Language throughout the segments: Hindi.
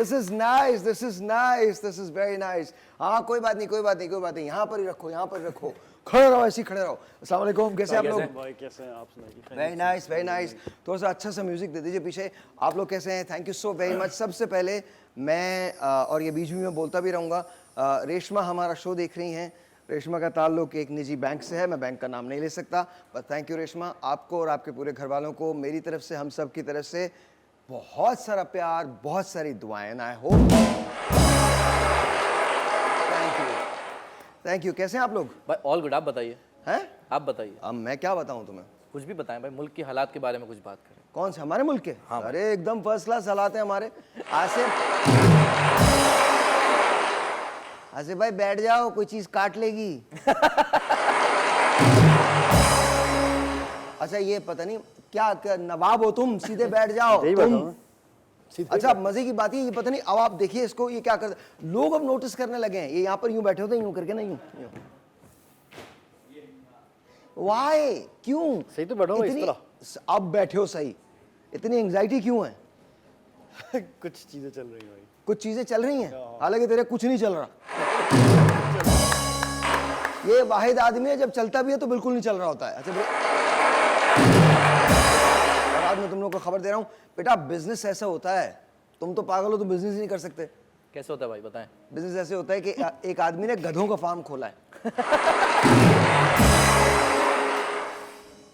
This is nice, this is nice, this is very nice. हाँ कोई बात नहीं, कोई बात नहीं, कोई बात नहीं, यहाँ पर ही रखो, यहाँ पर रखो, खड़े रहो, ऐसे ही खड़े रहो। अस्सलाम वालेकुम, कैसे आप लोग? भाई कैसे हैं आप? सुनाइए। Very nice, very nice. थोड़ा सा अच्छा सा म्यूजिक दे दीजिए पीछे। आप लोग कैसे हैं? Thank you so very much. सबसे पहले मैं और ये बीच में मैं बोलता भी रहूँगा, रेशमा हमारा शो देख रही हैं। रेशमा का ताल्लुक एक निजी बैंक से है, मैं बैंक का नाम नहीं ले सकता, बट थैंक यू रेशमा, आपको और आपके पूरे घर वालों को मेरी तरफ से, हम सब की तरफ से बहुत सारा प्यार, बहुत सारी दुआएं। I hope. Thank you, thank you. कैसे हैं आप लोग? भाई ऑल गुड। आप बताइए। हैं? आप बताइए। अब मैं क्या बताऊं तुम्हें? कुछ भी बताएं भाई, मुल्क की हालात के बारे में कुछ बात करें। कौन से? हमारे मुल्क के? हाँ। अरे एकदम फर्स्ट क्लास हालात हैं हमारे। आसिफ भाई बैठ जाओ, कोई चीज काट लेगी। अच्छा ये पता नहीं क्या नवाब हो तुम, सीधे बैठ जाओ तुम। अच्छा मजे की बात है, ये पता नहीं, अब आप देखिए इसको, ये क्या करते लोग अब नोटिस करने लगे हैं। ये यहाँ पर यूं बैठे होते हैं, यूं करके ना, यूं। वाई? क्यों? सही तो बैठो इस तरह। अब बैठे हो सही, इतनी एंग्जाइटी क्यों है? कुछ चीजें चल रही हैं भाई। कुछ चीजें चल रही हैं, हालांकि तेरे कुछ नहीं चल रहा। ये वाहिद आदमी है, जब चलता भी है तो बिल्कुल नहीं चल रहा होता है। अच्छा और आज मैं तुम लोगों को खबर दे रहा हूँ, बेटा बिजनेस ऐसा होता है, तुम तो पागल हो तो बिजनेस ही नहीं कर सकते। कैसे होता है भाई, बताएं। बिजनेस ऐसे होता है कि एक आदमी ने गधों का फार्म खोला है।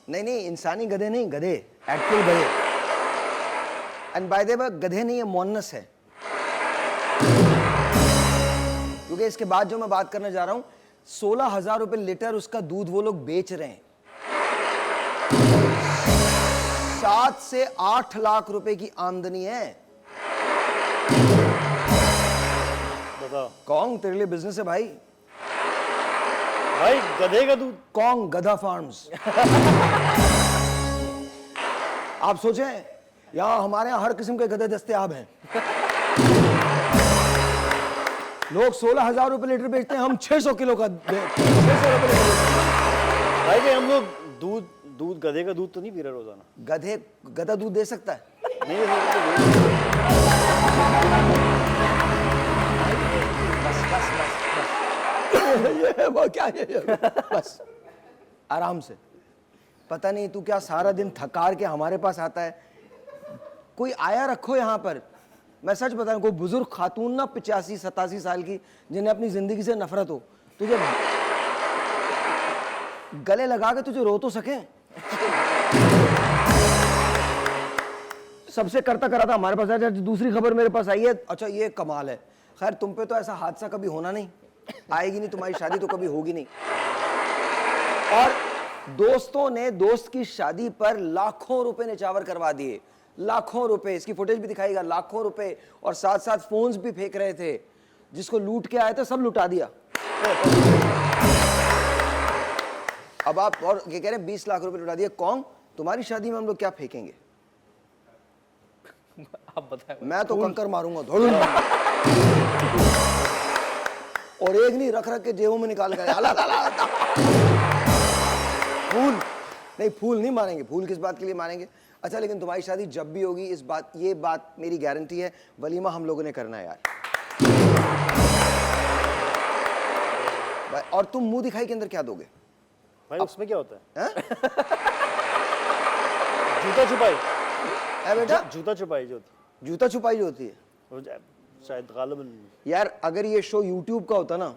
नहीं नहीं, इंसानी गधे नहीं, गधे, एक्चुअल गधे। एंड बाय द वे गधे नहीं, ये मोनस है। क्योंकि इसके बाद जो मैं बात करने जा रहा हूं, 16,000 रुपए लीटर उसका दूध वो लोग बेच रहे हैं। 7 से 8 लाख रुपए की आमदनी है। बताओ। कौन तेरे लिए बिजनेस है भाई? भाई गधे का दूध। कौन? गधा फार्म्स। आप सोचें, यहां हमारे यहां हर किस्म के गधे दस्तयाब हैं। लोग 16,000 रुपए लीटर बेचते हैं, हम 600 किलो का 600 रुपए लीटर। भाई कि हम लोग दूध गधे का दूध तो नहीं पी रहे रोजाना। गधा दूध दे सकता है? नहीं दे सकते। ये वो क्या ये बस आराम से। पता नहीं तू क्या सारा दिन थकार के हमारे पास आता है। कोई आया रखो यहाँ पर। मैं सच बता रहा हूँ, कोई बुजुर्ग खातून ना 85-87 साल की, जिन्हें अपनी जिंदगी से नफरत हो, तुझे गले लगा के तुझे रो तो सके। सबसे करता कराता हमारे पास आया। दूसरी खबर मेरे पास आई है, अच्छा ये कमाल है। खैर तुम पे तो ऐसा हादसा कभी होना नहीं, आएगी नहीं, तुम्हारी शादी तो कभी होगी नहीं। और दोस्तों ने दोस्त की शादी पर लाखों रुपए निछावर करवा दिए, लाखों रुपए। इसकी फुटेज भी दिखाएगा, लाखों रुपए, और साथ साथ फोन्स भी फेंक रहे थे। जिसको लूट के आए थे सब लुटा दिया। अब आप और ये कह रहे हैं 20 लाख रुपए लुटा दिए। कौन? तुम्हारी शादी में हम लोग क्या फेंकेंगे? आप बताएं। मैं तो कंकर मारूंगा धोलूं। और एक नहीं, रख रख के जेबों में निकाल कर फूल नहीं, फूल नहीं मारेंगे। फूल किस बात के लिए मारेंगे? अच्छा लेकिन तुम्हारी शादी जब भी होगी, ये बात मेरी गारंटी है, वलीमा हम लोगों ने करना है यार। और तुम मुंह दिखाई के अंदर क्या दोगे भाई? उसमें क्या होता है? जूता छुपाई है बेटा? जूता छुपाई जो होती है। जूता छुपाई जो होती है शायद गालिबन। यार अगर ये शो यूट्यूब का होता ना,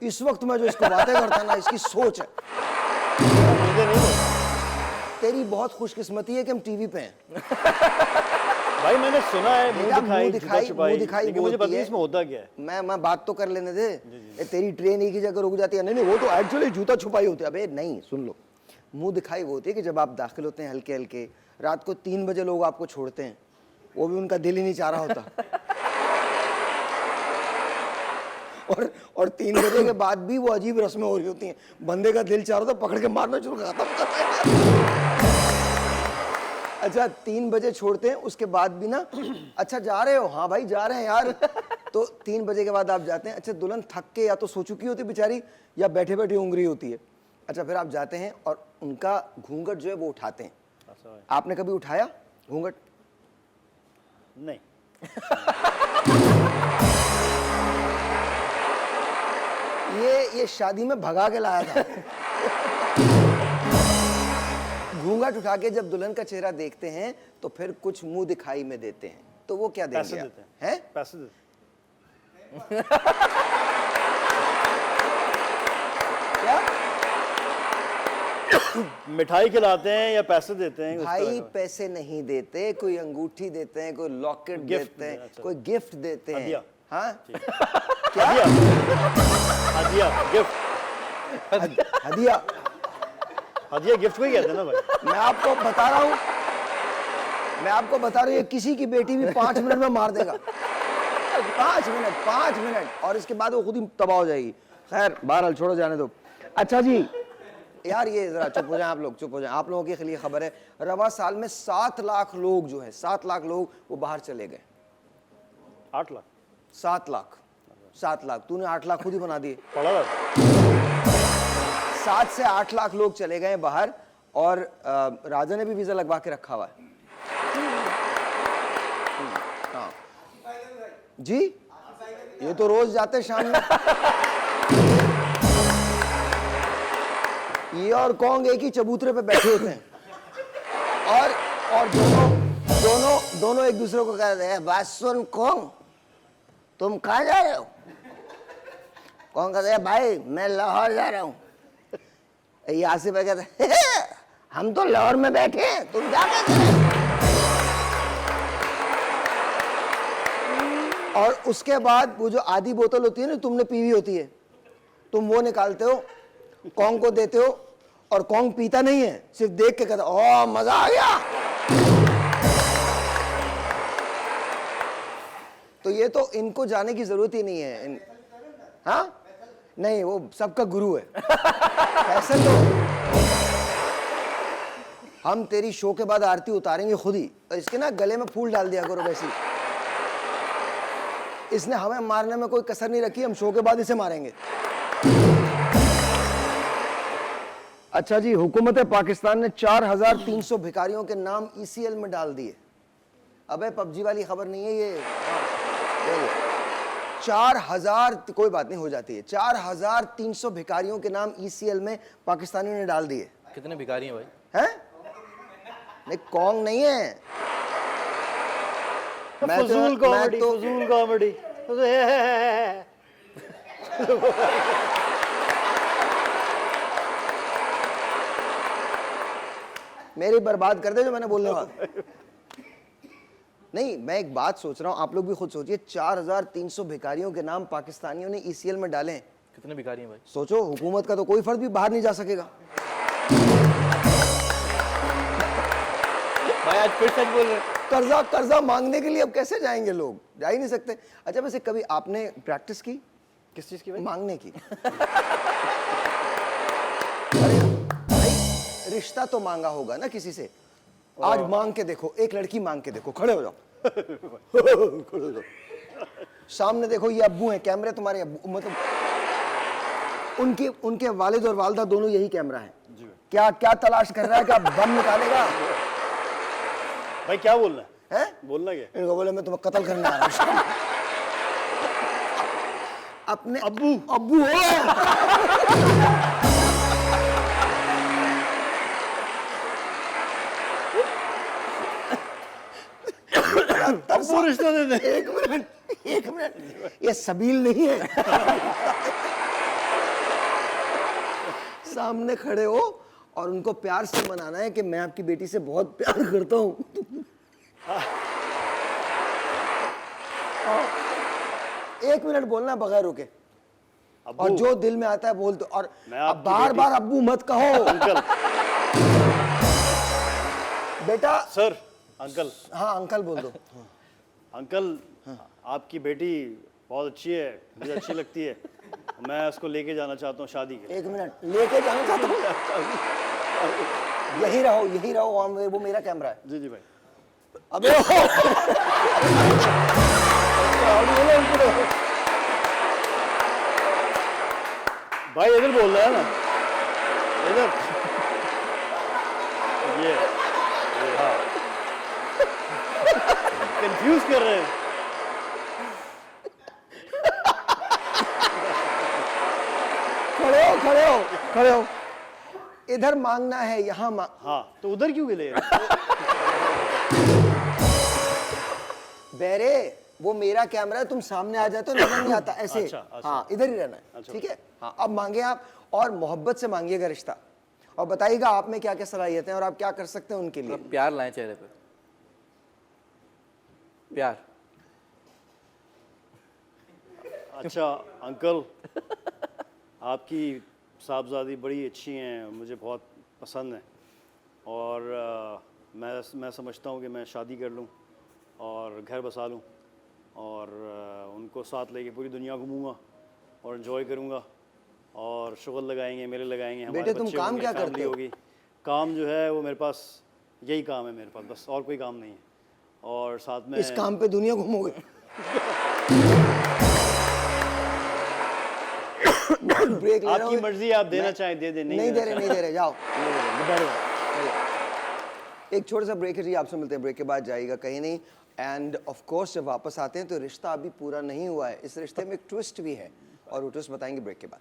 इस वक्त मैं जो इसको बातें करता ना, इसकी सोच है। तेरी बहुत खुशकिस्मती है कि हम टीवी पे हैं। भाई मैंने सुना है मुंह दिखाई लेकिन मुझे पता नहीं इसमें होता क्या है। मैं बात तो कर लेने दे। तेरी ट्रेन एक ही जगह रुक जाती है। नहीं वो तो एक्चुअली जूता छुपाई होती है। अबे नहीं, सुन लो, मुंह दिखाई वो होती है कि जब आप दाखिल होते हैं हल्के हल्के, रात को 3 बजे लोग आपको छोड़ते हैं, वो भी उनका दिल ही नहीं चाह रहा होता। और 3 बजे के बाद भी वो अजीब रस्में हो रही होती हैं। बंदे का दिल चाह रहा था, पकड़ के मारना शुरू कर खत्म कर। अच्छा 3 बजे छोड़ते हैं, उसके बाद भी ना, अच्छा जा रहे हो? हाँ भाई जा रहे हैं यार। तो 3 बजे के बाद आप जाते हैं। अच्छा दुल्हन थक के या तो सो चुकी होती बेचारी, या बैठे बैठे ऊँघ रही होती है। अच्छा फिर आप जाते हैं और उनका घूंघट जो है वो उठाते हैं। आपने कभी उठाया घूंघट? नहीं। ये शादी में भगा के लाया था। घूंघट उठा के जब दुल्हन का चेहरा देखते हैं तो फिर कुछ मुंह दिखाई में देते हैं, तो वो क्या पैसे देंगे देते हैं। हैं? पैसे देते क्या मिठाई खिलाते हैं या पैसे देते हैं? उस भाई तरह का। पैसे नहीं देते, कोई अंगूठी देते हैं, कोई लॉकेट गिफ्ट देते हैं, अच्छा। कोई गिफ्ट देते हैं। हदिया। हाँ हदिया हदिया गिफ्ट हदिया। हदिया गिफ्ट को ही कहते हैं ना भाई। मैं आपको बता रहा हूँ, ये किसी की बेटी भी 5 मिनट में मार देगा। 5 मिनट और इसके बाद वो खुद ही तबाह हो जाएगी। खैर बहरहाल छोड़ो, जाने दो। अच्छा जी यार, ये जरा चुप हो जाएं आप लोग, चुप हो जाएं। आप लोगों के लिए खबर है, रवा साल में 7 लाख लोग जो है, 7 लाख लोग वो बाहर चले गए। 8 लाख 7 लाख। तूने 8 लाख खुद ही बना दिए। पढ़ा था। 7 से 8 लाख लोग चले गए बाहर, और राजा ने भी वीजा लगवा के रखा हुआ है। हाँ जी, ये तो रोज जाते शाम में। ये और कौन एक ही चबूतरे पे बैठे होते हैं, और दोनों एक दूसरे को कह रहे हैं, बात सुन कौन, तुम कहाँ जा रहे हो? कौन कहते हैं, भाई मैं लाहौर जा रहा हूँ। ये आसिफ भाई कहते हैं, हम तो लाहौर में बैठे हैं, तुम क्या कहते हैं? और उसके बाद वो जो आधी बोतल होती है ना, तुमने पीवी होती है, तुम वो निकालते हो, कौन को देते हो, और कौन पीता नहीं है, सिर्फ देख के कहता ओ मजा आ गया। तो ये तो इनको जाने की जरूरत ही नहीं है। हाँ नहीं, वो सबका गुरु है। ऐसे तो हम तेरी शो के बाद आरती उतारेंगे खुद ही, और इसके ना गले में फूल डाल दिया करो वैसे। इसने हमें मारने में कोई कसर नहीं रखी, हम शो के बाद इसे मारेंगे। अच्छा जी, हुकूमत पाकिस्तान ने 4300 भिखारियों के नाम ECL में डाल दिए। अबे पबजी वाली खबर नहीं है ये। 4000, कोई बात नहीं, हो जाती है। 4300 भिखारियों के नाम ECL में पाकिस्तानियों ने डाल दिए। कितने भिखारी हैं भाई? हैं? नहीं, कौन नहीं है। फजूल कॉमेडी, फजूल कॉमेडी। मेरी बर्बाद कर दे जो मैंने बोलने वाला। नहीं, मैं एक बात सोच रहा हूं, आप लोग भी खुद सोचिए। 4300 भिखारियों के नाम पाकिस्तानियों ने ECL में डाले। कितने भिखारी हैं भाई? सोचो, हुकूमत का तो कोई फर्द भी बाहर नहीं जा सकेगा। भाई आज फिर सच बोल रहे हैं। कर्जा मांगने के लिए अब कैसे जाएंगे लोग? जा ही नहीं सकते। अच्छा वैसे कभी आपने प्रैक्टिस की किस चीज की भाई? मांगने की? अरे भाई, रिश्ता तो मांगा होगा ना किसी से। आज मांग के देखो, एक लड़की मांग के देखो, खड़े हो जाओ। खड़े हो जाओ। सामने देखो, ये अब्बू हैं, कैमरे तुम्हारे अब्बू, मतलब उनके वालिद और वालदा दोनों यही कैमरा है। क्या क्या तलाश कर रहा है? क्या बम निकालेगा? भाई क्या बोलना है? हैं? बोलना क्या? इनको बोले मैं तुम्हें कत्ल करने आ रहा हूँ। अपने अब्बू हो। अब्बू रिश्ता दे दे। एक मिनट, ये सबील नहीं है। सामने खड़े हो और उनको प्यार से मनाना है कि मैं आपकी बेटी से बहुत प्यार करता हूं। एक मिनट बोलना बगैर रुके, और जो दिल में आता है बोल दो। और अब बार बार अब्बू मत कहो। अंकल। बेटा। Sir, uncle. हाँ अंकल बोल दो। अंकल, आपकी बेटी बहुत अच्छी है, मुझे अच्छी लगती है, मैं उसको लेके जाना चाहता हूँ शादी के लिए। एक मिनट, लेके जाना चाहता हूँ? यही रहो, वो मेरा कैमरा है। जी जी भाई। अबे भाई इधर बोल रहा है ना, इधर। ये हाँ, कंफ्यूज कर रहे हैं। खड़े हो, इधर मांगना है, यहाँ मांग। हाँ तो उधर क्यों गए? बेरे, वो मेरा कैमरा है, तुम सामने आ जाते हो, नजर नहीं आता ऐसे। अच्छा। हाँ इधर ही रहना है, अच्छा। ठीक है। हाँ अब मांगे आप, और मोहब्बत से मांगिएगा रिश्ता, और बताइएगा आप में क्या क्या सलाहियतें हैं और आप क्या कर सकते हैं उनके लिए। प्यार लाएं चेहरे पे, प्यार। अच्छा अंकल, आपकी साहबजादी बड़ी अच्छी हैं, मुझे बहुत पसंद है, और मैं समझता हूँ कि मैं शादी कर लूँ और घर बसा लूँ, और उनको साथ लेके पूरी दुनिया घूमूंगा और एंजॉय करूँगा, और शुगल लगाएंगे, मेले लगाएंगे, हमारे बेटे, तुम बच्चे काम होंगे, क्या फैमिली करते हो? होगी। काम जो है वो मेरे पास यही काम है मेरे पास, बस और कोई काम नहीं है। और साथ में इस काम पे दुनिया घूमोगे? ब्रेक ले रहा आपकी हूँ। मर्जी, आप देना चाहें दे दें, नहीं दे रहे, नहीं दे रहे, जाओ, नहीं दे रहे, बैठो, बैठो। एक छोटा सा ब्रेक है जी, आपसे मिलते हैं, ब्रेक के बाद जाइएगा कहीं नहीं। एंड ऑफ कोर्स जब वापस आते हैं तो रिश्ता अभी पूरा नहीं हुआ है, इस रिश्ते में एक ट्विस्ट भी है, और वो ट्विस्ट बताएंगे ब्रेक के बाद।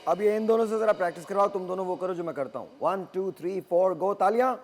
अब ये इन दोनों से जरा प्रैक्टिस करवाओ, तुम दोनों वो करो जो मैं करता हूँ। 1 2 3 4 गो, तालियां।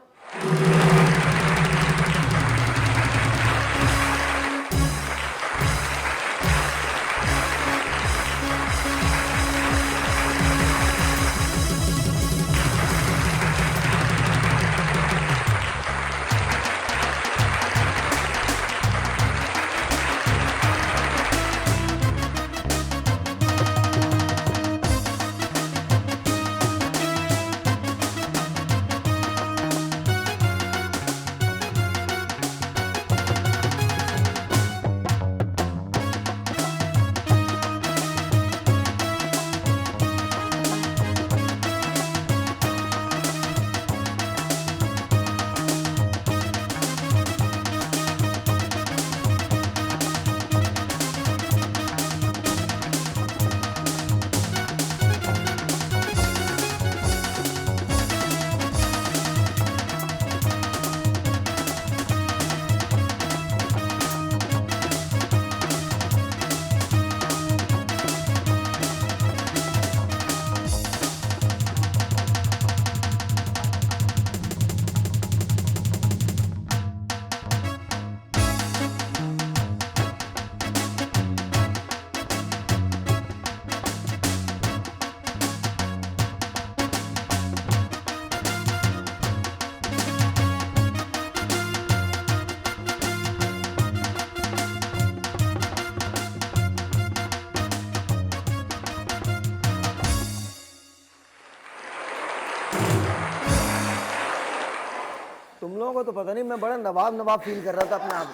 तुम लोगों को तो पता नहीं, मैं बड़ा नवाब नवाब फील कर रहा था अपने आप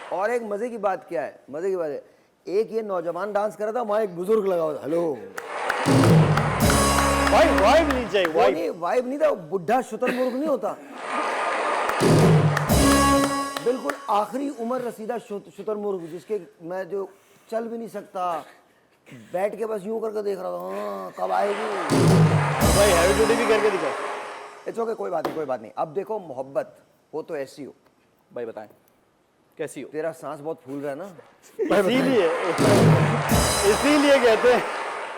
को। और एक मजे की बात क्या है, मजे की बात है, एक ये नौजवान डांस कर रहा था, वहां एक बुजुर्ग लगा हुआ था। हेलो, वाइब नहीं चाहिए, वाइब नहीं था, बुढ़ा शुतुरमुर्ग नहीं होता, बिल्कुल आखिरी उम्र रसीदा शुतुरमुर्ग, जिसके मैं जो चल भी नहीं सकता, बैठ के बस यूं करके देख रहा था, हाँ कब आएगी भाई, हैवी ड्यूटी भी करके दिखाओ। इट्स ओके, कोई बात नहीं, कोई बात नहीं। अब देखो मोहब्बत वो तो ऐसी हो। भाई बताएं कैसी हो? तेरा सांस बहुत फूल रहा है ना, इसीलिए कहते हैं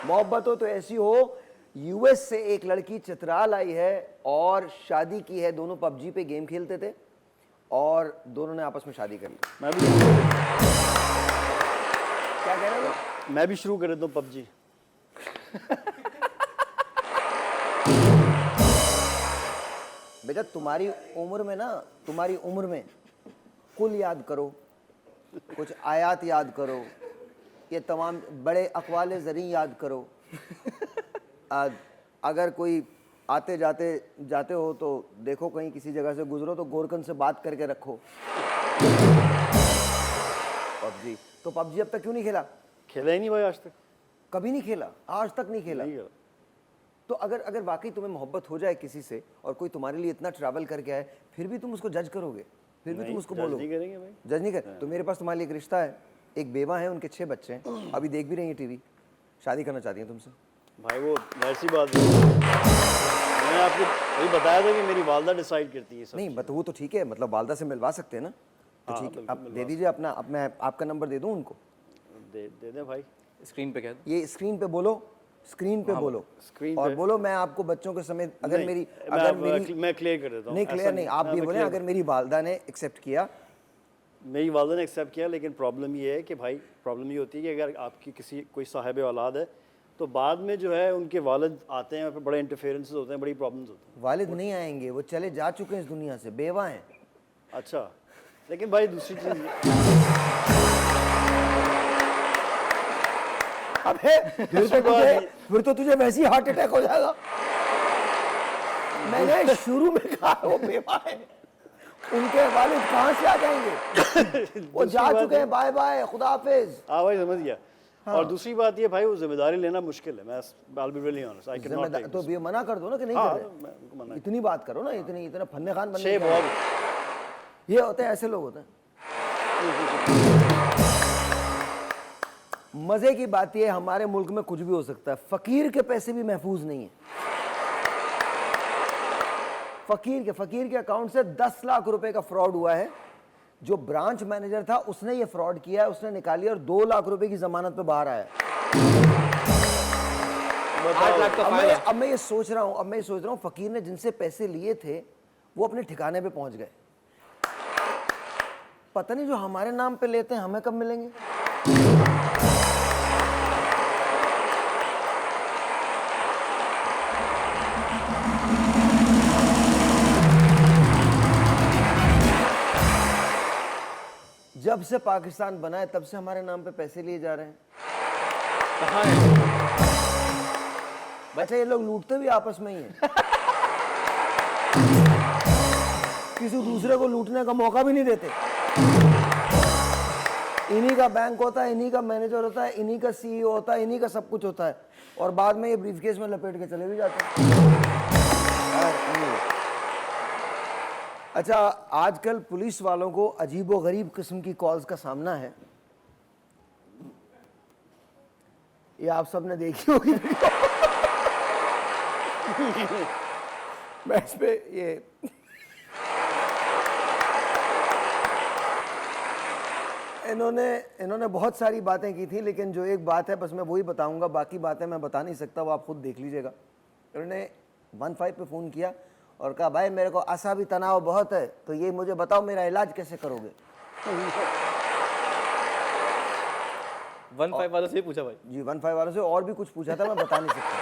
मोहब्बत हो तो ऐसी हो। यूएस से एक लड़की चित्राल आई है और शादी की है, दोनों पबजी पे गेम खेलते थे और दोनों ने आपस में शादी कर ली। क्या कह रहे हो? मैं भी शुरू कर देता हूँ पबजी। बेटा तुम्हारी उम्र में ना, तुम्हारी उम्र में कुल याद करो, कुछ आयात याद करो, ये तमाम बड़े अक़वाले ज़री याद करो। अगर कोई आते जाते हो तो देखो, कहीं किसी जगह से गुजरो तो गोरकन से बात करके रखो। पबजी तो पबजी अब तक क्यों नहीं खेला? खेला ही नहीं भाई आज तक, कभी नहीं खेला, आज तक नहीं खेला। तो अगर वाकई तुम्हें मोहब्बत हो जाए किसी से और कोई तुम्हारे लिए इतना ट्रैवल करके आए, फिर भी तुम उसको जज करोगे, फिर भी नहीं, तुम उसको जज बोलो। नहीं करेंगे भाई। जज नहीं कर। तो मेरे पास तुम्हारे लिए एक रिश्ता है, एक बेवा है, उनके 6 बच्चे हैं, अभी देख भी रही है टीवी, शादी करना चाहती हैं तुमसे। भाई वो वैसी बात नहीं, मैंने आपको वही बताया था कि मेरी वालदा डिसाइड करती है सब। नहीं वो तो ठीक है, मतलब वालदा से मिलवा सकते हैं ना, तो हाँ, ठीक है, बिल्कुल आप दे दीजिए अपना, अब मैं आपका नंबर दे दूं उनको। दे दें भाई। स्क्रीन पे कह दो। ये स्क्रीन पे बोलो, स्क्रीन पे बोलो, स्क्रीन और पे। बोलो मैं आपको बच्चों के समेत, अगर नहीं, मेरी मैं क्लियर कर देता हूँ। नहीं ऐसा क्लियर नहीं, आप मैं ये बोले clear- अगर मेरी वालदा ने एक्सेप्ट किया। मेरी वालदा ने एक्सेप्ट किया, लेकिन प्रॉब्लम ये है कि भाई, प्रॉब्लम ये होती है कि अगर आपकी किसी कोई साहिब औलाद है तो बाद में जो है उनके वालिद आते हैं, फिर बड़े इंटरफेरेंसेस होते हैं, बड़ी प्रॉब्लम्स होती हैं। वालिद नहीं आएंगे, वो चले जा चुके हैं इस दुनिया से, बेवा हैं। अच्छा, लेकिन भाई दूसरी चीज़ अबे फिर तो तुझे वैसे ही हार्ट अटैक हो जाएगा। मैंने शुरू में कहा वो बेवा है, उनके वालिद कहाँ से आ जाएंगे, वो जा चुके हैं, बाय बाय, खुदा हाफिज। हाँ भाई, समझ गया। और दूसरी बात ये भाई, वो जिम्मेदारी लेना मुश्किल है। मैं I'll be really honest, I cannot take तो this। ये मना कर दो ना कि नहीं हाँ, कर रहे, मैं उनको मना इतनी बात करो ना, इतना फन्ने खान बनने छः की क्या बहुत है? ये होते हैं, ऐसे लोग होते हैं। मजे की बात ये है, हमारे मुल्क में कुछ भी हो सकता है, फकीर के पैसे भी महफूज नहीं है। फकीर के अकाउंट से 10 लाख रुपए का फ्रॉड हुआ है। जो ब्रांच मैनेजर था उसने ये फ्रॉड किया है, उसने निकाली और 2 लाख रुपए की जमानत पे बाहर आया है। 8 लाख का फाइन। अब मैं ये सोच रहा हूँ फकीर ने जिनसे पैसे लिए थे वो अपने ठिकाने पे पहुंच गए, पता नहीं जो हमारे नाम पे लेते हैं हमें कब मिलेंगे। जब से पाकिस्तान बना है तब से हमारे नाम पे पैसे लिए जा रहे हैं। कहाँ है? अच्छा, ये लोग लूटते भी आपस में ही हैं। किसी दूसरे को लूटने का मौका भी नहीं देते। इन्हीं का बैंक होता है, इन्हीं का मैनेजर होता है, इन्हीं का सीईओ होता है, इन्हीं का सब कुछ होता है, और बाद में ये ब्रीफकेस में लपेट के चले भी जाते हैं। अच्छा, आजकल पुलिस वालों को अजीबोगरीब किस्म की कॉल्स का सामना है, ये आप सबने देखी होगी। मैं इस पे ये इन्होंने बहुत सारी बातें की थी, लेकिन जो एक बात है बस मैं वही बताऊंगा, बाकी बातें मैं बता नहीं सकता, वो आप खुद देख लीजिएगा। इन्होंने 15 पे फ़ोन किया और कहा भाई मेरे को असाबी तनाव बहुत है, तो ये मुझे बताओ मेरा इलाज कैसे करोगे। 15 वालों से ही पूछा भाई। जी 15 वालों से और भी कुछ पूछा था, मैं बता नहीं सकता।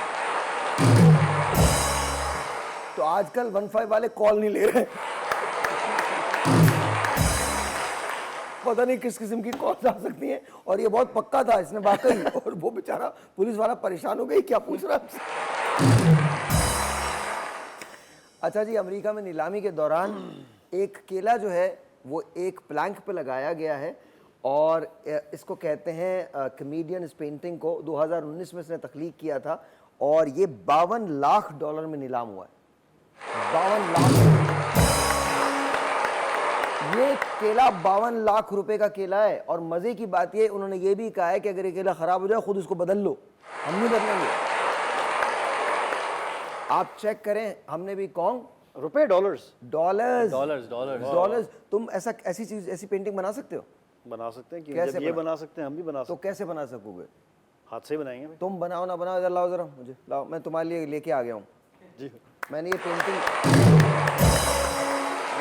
तो आजकल 15 वाले कॉल नहीं ले रहे, पता नहीं किस किस्म की कॉल आ सकती हैं, और ये बहुत पक्का था इसने वाकई, और वो बेचारा पुलिस वाला परेशान हो गई, क्या पूछ रहा है। अच्छा जी, अमेरिका में नीलामी के दौरान एक केला जो है वो एक प्लैंक पे लगाया गया है, और इसको कहते हैं कमेडियन इस पेंटिंग को 2019 में इसने तख्लीक किया था, और ये $52 लाख में नीलाम हुआ है। 52 लाख। ये केला 52 लाख रुपए का केला है, और मजे की बात ये उन्होंने ये भी कहा है कि अगर ये केला खराब हो जाए खुद उसको बदल लो, हम नहीं बदलेंगे। आप चेक करें, हमने भी रुपए डॉलर्स डॉलर्स। तुम ऐसी पेंटिंग बना सकते हो? बना सकते हैं, क्यों? कैसे जब ये बना- बना सकते हैं हम भी बना तो सकते कैसे बना सकोगे? हैं, हाथ से ही बनाएंगे भाई। तुम बनाओ ना बनाओ, इधर लाओ जरा, मुझे लाओ, मैं तुम्हारे लिए लेके आ गया हूँ। जी, मैंने ये पेंटिंग,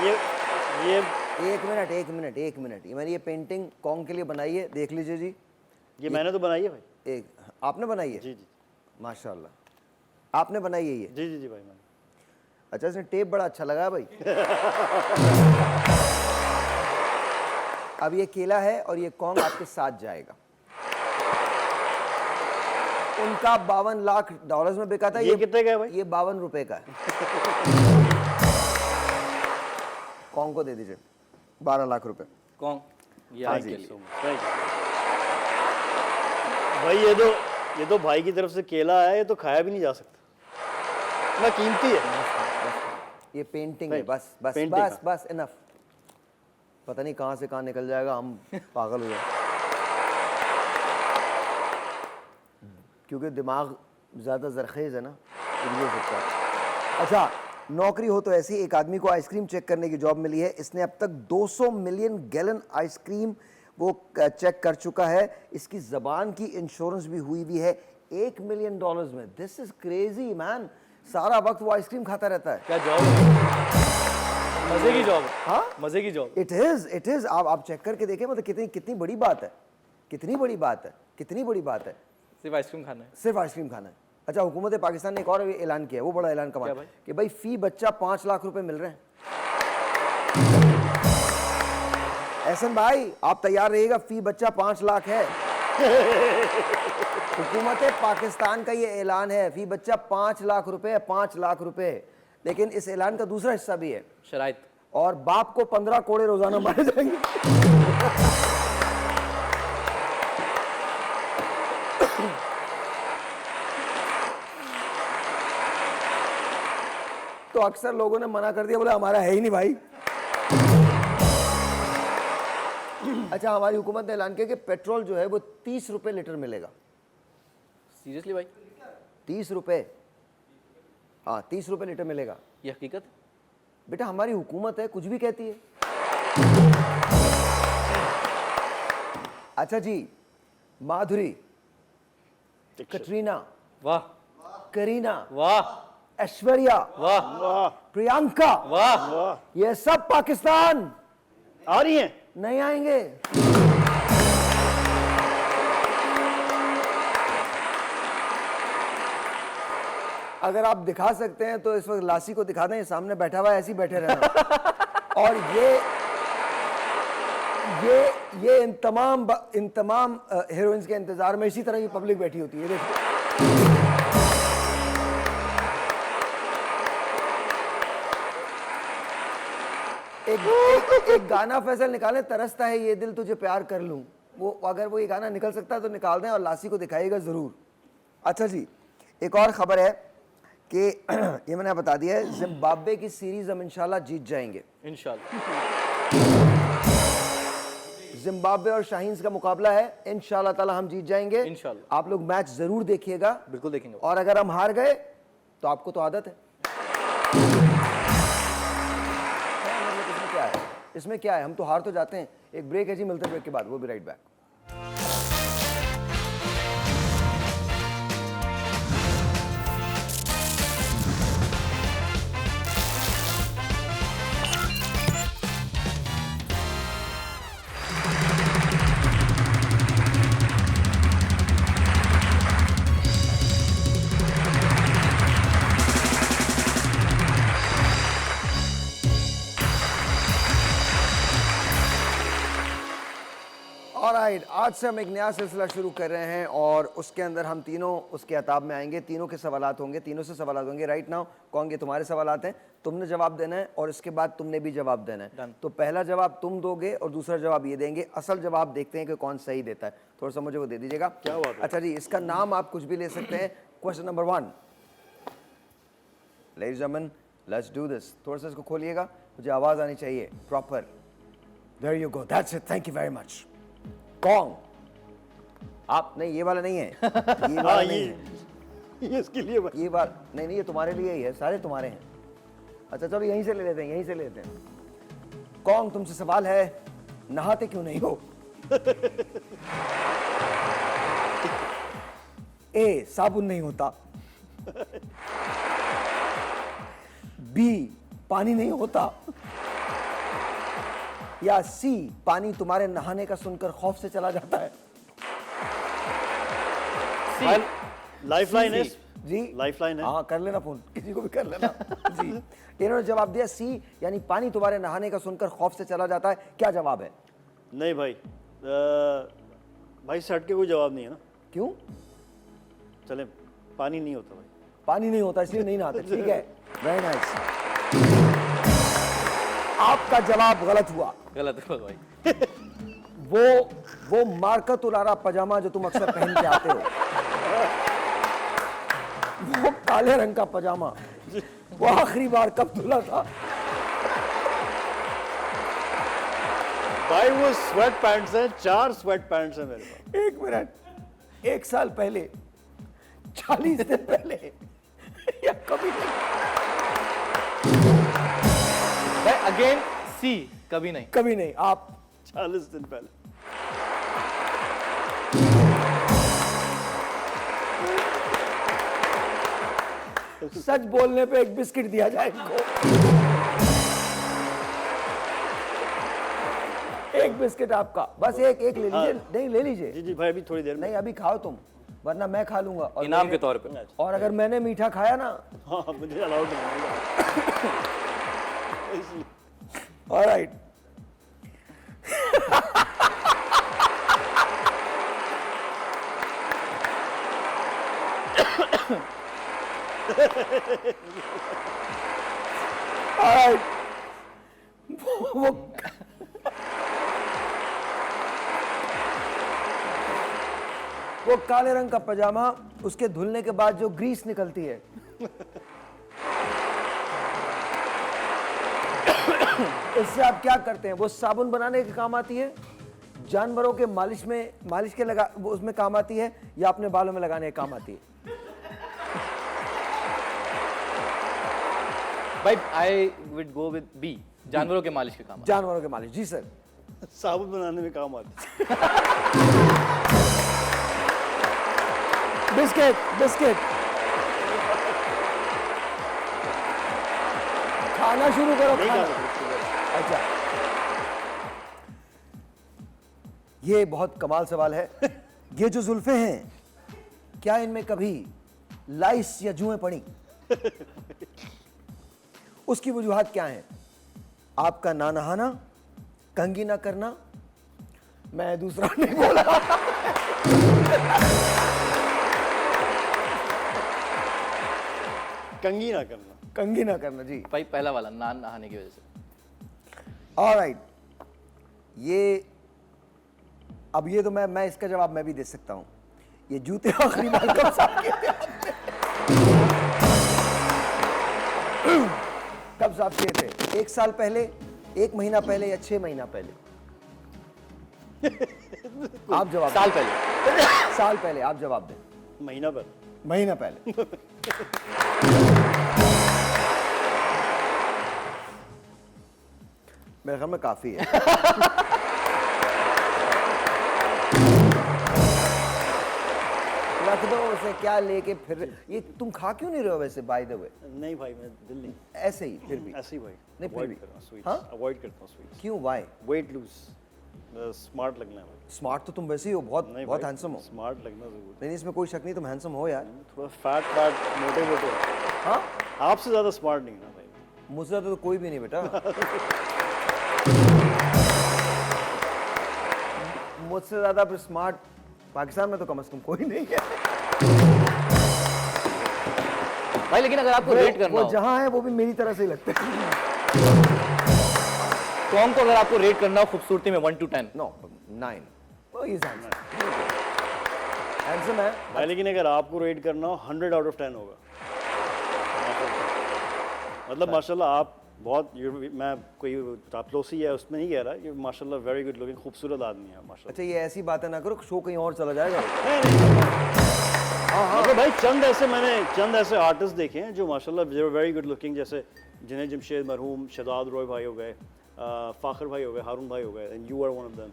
ये एक मिनट, मैंने ये पेंटिंग कॉन्ग के लिए बनाई है, देख लीजिए जी। ये मैंने तो बनाई है भाई। एक आपने बनाई है? जी जी माशाल्लाह, आपने बनाई है ये? जी जी जी भाई, मैंने। अच्छा, इसने टेप बड़ा अच्छा लगा भाई। अब ये केला है और ये कॉन्ग आपके साथ जाएगा। उनका $52 लाख में बिका था। ये कितने का है भाई? ये 52 रुपए का है। कॉन्ग को दे दीजिए 12 लाख रुपए। कौन ये हाँ आपके जी, लिए। थैंक यू भाई। ये तो भाई की तरफ से केला है, ये तो खाया भी नहीं जा सकता, ना कीमती है। ये पेंटिंग है, Right. बस बस Painting, बस हाँ। बस इनफ। पता नहीं कहाँ से कहाँ निकल जाएगा, हम पागल हो जाए, क्योंकि दिमाग ज़्यादा जरखेज़ है ना, तो ये हो सकता है। अच्छा, नौकरी हो तो ऐसी। एक आदमी को आइसक्रीम चेक करने की जॉब मिली है। इसने अब तक 200 मिलियन गैलन आइसक्रीम वो चेक कर चुका है। इसकी ज़बान की इंश्योरेंस भी हुई है $1 मिलियन में। This is crazy man. सारा वक्त वो आइसक्रीम खाता रहता है। क्या जॉब है, मजे की जॉब है। हाँ, मजे की जॉब। It is. आप चेक करके देखें, मतलब कितनी कितनी बड़ी बात है, कितनी बड़ी बात है, कितनी बड़ी बात है। सिर्फ आइसक्रीम खाना है। सिर्फ आइसक्रीम खाना है। अच्छा, हुकूमत पाकिस्तान ने एक और ऐलान किया है, वो बड़ा ऐलान कमाल क्या भाई? कि भाई फी बच्चा 5 लाख रुपए मिल रहे हैं। एहसन भाई, आप तैयार रहिएगा, फी बच्चा 5 लाख है। हुकूमत पाकिस्तान का ये ऐलान है, फी बच्चा 5 लाख रुपए, 5 लाख रुपए। लेकिन इस ऐलान का दूसरा हिस्सा भी है, शराइत। और बाप को 15 कोड़े रोजाना मारे जाएंगे। तो अक्सर लोगों ने मना कर दिया, बोले हमारा है ही नहीं भाई। अच्छा, हमारी हुकूमत ने ऐलान किया कि पेट्रोल जो है वो 30 रुपए लीटर मिलेगा। सीरियसली भाई? 30 रुपए, हाँ 30 रुपए लीटर मिलेगा। ये हकीकत है? बेटा हमारी हुकूमत है, कुछ भी कहती है। अच्छा जी, माधुरी, कटरीना, वाह करीना, वाह ऐश्वर्या, वाह वाह प्रियंका, वाह। वाह, ये सब पाकिस्तान आ रही हैं। नहीं आएंगे। अगर आप दिखा सकते हैं तो इस वक्त लासी को दिखा दें, सामने बैठा हुआ है, ऐसे ही बैठे रहना। और ये इन तमाम हीरोइंस के इंतजार में इसी तरह की पब्लिक बैठी होती है। देखो, एक गाना फैसल निकाले, तरसता है ये दिल तुझे प्यार कर लूं। वो अगर वो ये गाना निकल सकता है तो निकाल दें और लासी को दिखाइएगा जरूर। अच्छा जी, एक और खबर है कि ये मैंने बता दिया है, जिम्बाब्वे की सीरीज हम इंशाल्लाह जीत जाएंगे। इंशाल्लाह। जिम्बाब्वे और शाहीन्स का मुकाबला है, इंशाल्लाह ताला हम जीत जाएंगे। इंशाल्लाह। आप लोग मैच जरूर देखिएगा। बिल्कुल देखेंगे। और अगर हम हार गए तो आपको तो आदत है। इसमें क्या है, इसमें क्या है, हम तो हार तो जाते हैं। एक ब्रेक है जी, मिलते हैं ब्रेक के बाद, वो भी राइट बैक। ऑलराइट, आज से हम एक नया सिलसिला शुरू कर रहे हैं और उसके अंदर हम तीनों उसके अताब में आएंगे। तीनों के सवालात होंगे, तीनों से सवालात होंगे। राइट नाउ कहोगे तुम्हारे सवालात हैं, तुमने जवाब देना है और इसके बाद तुमने भी जवाब देना है। Done. तो पहला जवाब तुम दोगे और दूसरा जवाब ये देंगे। असल जवाब देखते हैं कि कौन सही देता है। थोड़ा सा मुझे वो दे दीजिएगा। क्या बात है? अच्छा जी, इसका नाम आप कुछ भी ले सकते हैं। Question number 1, ladies and gentleman, let's do this. थोड़ा सा इसको खोलिएगा, मुझे आवाज आनी चाहिए proper. There you go, that's it, thank you very much. कौन आप? नहीं, ये वाला नहीं है, ये वाला नहीं है, ये इसके लिए ये बात नहीं, नहीं ये तुम्हारे लिए ही है, सारे तुम्हारे हैं। अच्छा चलो यहीं से ले लेते हैं, यहीं से ले लेते हैं। कौन, तुमसे सवाल है, नहाते क्यों नहीं हो? ए, साबुन नहीं होता। बी, पानी नहीं होता। या सी, पानी तुम्हारे नहाने का सुनकर खौफ से चला जाता है। लाइफलाइन है जी, लाइफलाइन है। हाँ कर लेना फोन, किसी को भी कर लेना। जी, इन्होंने जवाब दिया सी, यानी पानी तुम्हारे नहाने का सुनकर खौफ से चला जाता है। क्या जवाब है? नहीं भाई, भाई से हट के कोई जवाब नहीं है ना। क्यों? चले, पानी नहीं होता भाई। पानी नहीं होता इसलिए नहीं नहाते। ठीक है, वेरी नाइस। आपका जवाब गलत हुआ। गलत है भाई। वो मार्कत उलारा पजामा जो तुम अक्सर पहन के आते हो, वो काले रंग का पजामा, वो आखिरी बार कब धुला था? भाई वो स्वेट पैंट्स हैं, 4 स्वेट पैंट्स हैं मेरे पास। एक मिनट, 1 साल पहले, 40 दिन पहले या कभी नहीं। भाई अगेन सी, कभी नहीं। कभी नहीं। आप 40 दिन पहले। सच बोलने पे एक बिस्किट दिया जाए इनको। एक बिस्किट आपका, बस एक ले लीजिए। नहीं ले लीजिए। जी जी भाई, अभी थोड़ी देर में। नहीं अभी खाओ तुम, वरना मैं खा लूंगा। और इनाम के तौर पे। और अगर मैंने मीठा खाया ना, हाँ मुझे अलाउड नहीं है। ऑलराइट। ऑलराइट। वो वो काले रंग का पजामा, उसके धुलने के बाद जो ग्रीस निकलती है, इससे आप क्या करते हैं? वो साबुन बनाने के काम आती है, जानवरों के मालिश के लगा वो उसमें काम आती है, या अपने बालों में लगाने के काम आती है? भाई I would go with B, जानवरों के मालिश के काम। जानवरों के मालिश। जी सर। साबुन बनाने में काम आती है। बिस्किट बिस्किट खाना शुरू करो। नहीं खाना। खा सकते। अच्छा, ये बहुत कमाल सवाल है। ये जो जुल्फे हैं, क्या इनमें कभी लाइस या जुएं पड़ी? उसकी वजूहात क्या है? आपका ना नहाना, कंघी ना करना। मैं दूसरा नहीं बोला। कंघी ना करना। कंघी ना करना। जी। भाई पहला वाला, ना नहाने की वजह से। ऑलराइट। ये अब ये तो मैं इसका जवाब मैं भी दे सकता हूं। ये जूते आखिरी बार कब साफ किए थे आपने? कब साफ किए थे? 1 साल पहले, 1 महीना पहले, या 6 महीना पहले? आप जवाब साल पहले। साल पहले। आप जवाब दें। महीना भर। महीना पहले। मेरे ख्याल में काफी है। रख दो उसे, क्या लेके फिर। ये तुम खा क्यों नहीं रहे हो वैसे, बाय द वे? नहीं भाई, मैं दिल नहीं। ऐसे ही फिर भी। ऐसे ही भाई। नहीं, फिर अवॉइड भी। करता हूँ स्वीट्स। हाँ? अवॉइड करता हूँ स्वीट्स। क्यों? वाई? वेट लूज, स्मार्ट लगना है भाई। स्मार्ट तो तुम वैसे ही हो, बहुत नहीं बहुत भाई, हैंडसम हो। स्मार्ट लगना जरूर। नहीं, इसमें कोई शक नहीं, तुम हैंडसम हो यार। थोड़ा फैट मोटे मोटे। हाँ, आपसे ज्यादा स्मार्ट नहीं ना भाई। मुझसे तो कोई भी नहीं बेटा। मुझसे ज्यादा फिर स्मार्ट पाकिस्तान में तो कम से कम कोई नहीं है। भाई लेकिन अगर आपको रेट करना वो हो, जहां है वो भी मेरी तरह से ही लगते हैं। टॉम को अगर आपको रेट करना हो खूबसूरती में 1 to 10, नो 9। वो इज हैंडसम है। भाई लेकिन अगर आपको रेट करना हो 100 आउट ऑफ 10 होगा। मतलब माशाल्लाह आप बहुत, मैं कोई चापलूसी है उसमें नहीं कह रहा, ये माशाल्लाह वेरी गुड लुकिंग, खूबसूरत आदमी है माशाल्लाह। अच्छा, ये ऐसी बातें ना करो, शो कहीं और चला जाएगा। मतलब भाई चंद ऐसे आर्टिस्ट देखे हैं जो माशाल्लाह वेरी गुड लुकिंग, जैसे जिन्हें जमशेद मरहूम, शहजाद रॉय भाई हो गए, फाखर भाई हो गए, हारून भाई हो गए, and you are one of them.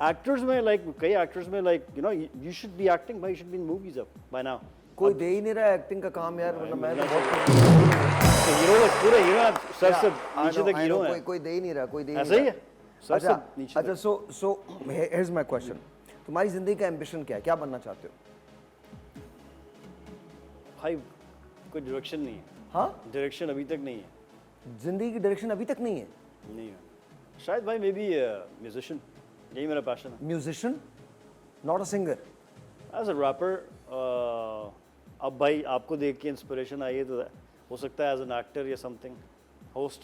Actors में लाइक कई एक्टर्स में like you know you should be acting भाई, you should be in movies अब बाय नाउ। कोई दे ही नहीं रहा एक्टिंग का काम यार, मतलब मैं तो बहुत हीरो पूरे हीरो सर से नीचे तक हीरो है। कोई दे ही नहीं रहा, कोई दे ही ऐसा ही है सर से अच्छा नीचे अच्छा, तक। So here's my question. तुम्हारी जिंदगी का एम्बिशन क्या है? क्या बनना चाहते हो? भाई कोई डायरेक्शन नहीं है। हाँ, डायरेक्शन अभी तक नहीं है। जिंदगी की डायरेक्शन अभी तक नहीं है। नहीं है शायद भाई, मे बी म्यूजिशियन, यही मेरा पैशन है। Musician, not a singer. As a rapper अब भाई आपको देख के इंस्पिरेशन आई है तो हो सकता है एज एन एक्टर या समथिंग होस्ट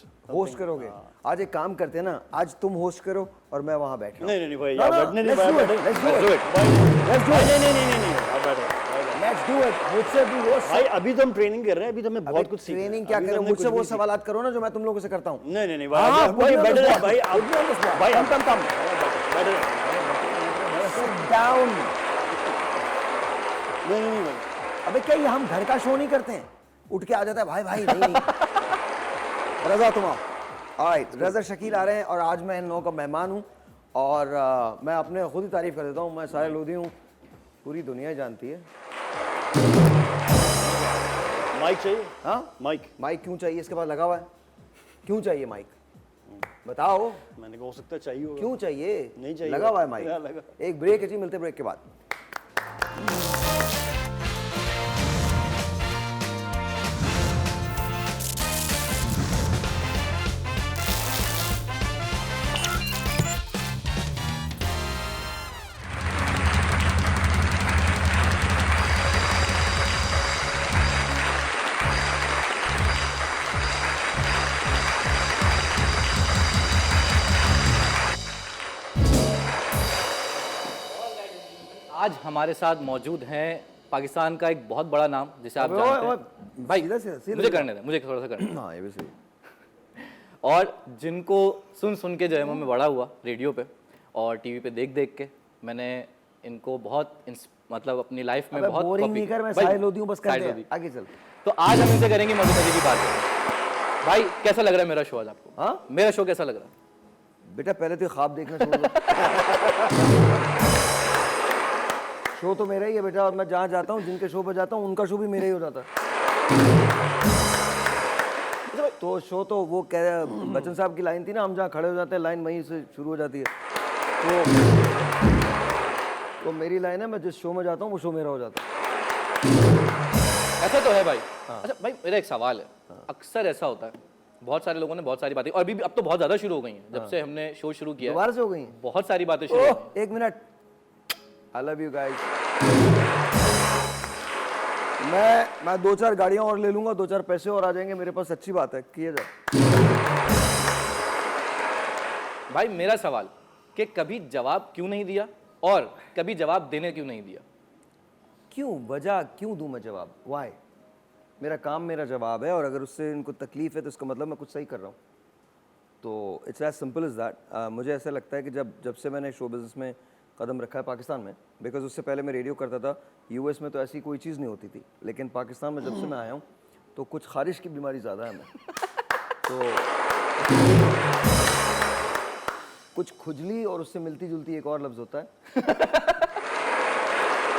करोगे? आज एक काम करते हैं ना, आज तुम होस्ट करो और मैं वहां बैठ नहीं नहीं नहीं भाई, No, आप no, बैठने नहीं let's do it, बैठो। let's do it. भाई Let's do it. नहीं नहीं नहीं नहीं नहीं, आप बैठो। मैं लेट्स डू इट। मुझसे भी वो भाई अभी तो हम ट्रेनिंग कर रहे हैं, अभी तो हमें बहुत कुछ सीखना है। ट्रेनिंग क्या अभी तो करें, हमने मुझसे कुछ वो नहीं सीखा। सवालात करो ना जो मैं तुम लोगों से करता हूँ। नहीं नहीं नहीं हाँ, भाई, भाई put me on the better है spot, भाई, put me on the spot. भाई Come. बेटर है। Sit down. नहीं नहीं नहीं भाई, अबे क्या ये हम घर का शो नहीं करते हैं, उठ के आ जाता है भाई भाई नहीं। रजा तुम आओ। ऑलराइट, रजा शकील आ रहे हैं और आज मैं इन लोगों का मेहमान हूँ और मैं अपने खुद ही तारीफ कर देता हूँ। मैं साहिल लोधी हूँ, पूरी दुनिया ही जानती है। माइक चाहिए? हाँ, माइक माइक क्यों चाहिए? इसके पास लगा हुआ है। क्यों चाहिए माइक? बताओ मैंने कहा हो सकता है चाहिए होगा। क्यों चाहिए? नहीं चाहिए। लगा हुआ है या, माइक। लगा। एक ब्रेक है जी, मिलते ब्रेक के बाद। आज हमारे साथ मौजूद हैं पाकिस्तान का एक बहुत बड़ा नाम जिसे आप ओए, जानते ओए, हैं। भाई सीधा मुझे करने दें, मुझे थोड़ा सा करने दें। हाँ, ये भी सही। और जिनको सुन सुन के जो है मैं बड़ा हुआ रेडियो पे और टीवी पे देख देख के, मैंने इनको बहुत मतलब अपनी लाइफ में अबे बहुत बोरिंग copy नहीं कर, मैं भाई, साहिल लोधी हूँ, बस कर साहिल दे लोधी। आगे चल। तो आज हम इनसे करेंगे मजे मजे की बात। भाई कैसा लग रहा है मेरा शो आज आपको? हाँ? मेरा शो कैसा लग रहा है? बेटा पहले तो ये ख्वाब देखना छोड़ दो। शो तो मेरा ही है बेटा, और मैं जहाँ जाता हूँ, जिनके शो पे जाता हूँ, उनका शो भी मेरा ही हो जाता है। तो शो तो वो कह रहे, बच्चन साहब की लाइन थी ना, हम जहाँ खड़े हो जाते हैं लाइन वहीं से शुरू हो जाती है। तो मेरी लाइन है, मैं जिस शो में जाता हूँ वो शो मेरा हो जाता है। ऐसा तो है भाई। अच्छा भाई, मेरा एक सवाल है। अक्सर ऐसा होता है, बहुत सारे लोगों ने बहुत सारी बातें, और अभी भी अब तो बहुत ज्यादा शुरू हो गई हैं जब से हमने शो शुरू किया है। दोबारा से हो गई। बहुत सारी बातें शुरू हो गई हैं। एक minute, I love you guys. मैं 2-4 गाड़ियां और ले लूंगा, 2-4 पैसे और आ जाएंगे मेरे पास। अच्छी बात है, किए जाए। भाई मेरा सवाल कि कभी जवाब क्यों नहीं दिया और कभी जवाब देने क्यों नहीं दिया? क्यों, वजह क्यों दूं मैं जवाब? वाई? मेरा काम मेरा जवाब है, और अगर उससे इनको तकलीफ है तो इसका मतलब मैं कुछ सही कर रहा हूँ। तो it's as simple is that. मुझे ऐसा लगता है कि जब से मैंने शो बिज़नेस में कदम रखा है पाकिस्तान में, बिकॉज उससे पहले मैं रेडियो करता था, यूएस में तो ऐसी कोई चीज़ नहीं होती थी, लेकिन पाकिस्तान में जब से मैं आया हूँ तो कुछ खारिश की बीमारी ज़्यादा है हमें। तो कुछ खुजली और उससे मिलती जुलती एक और लफ्ज़ होता है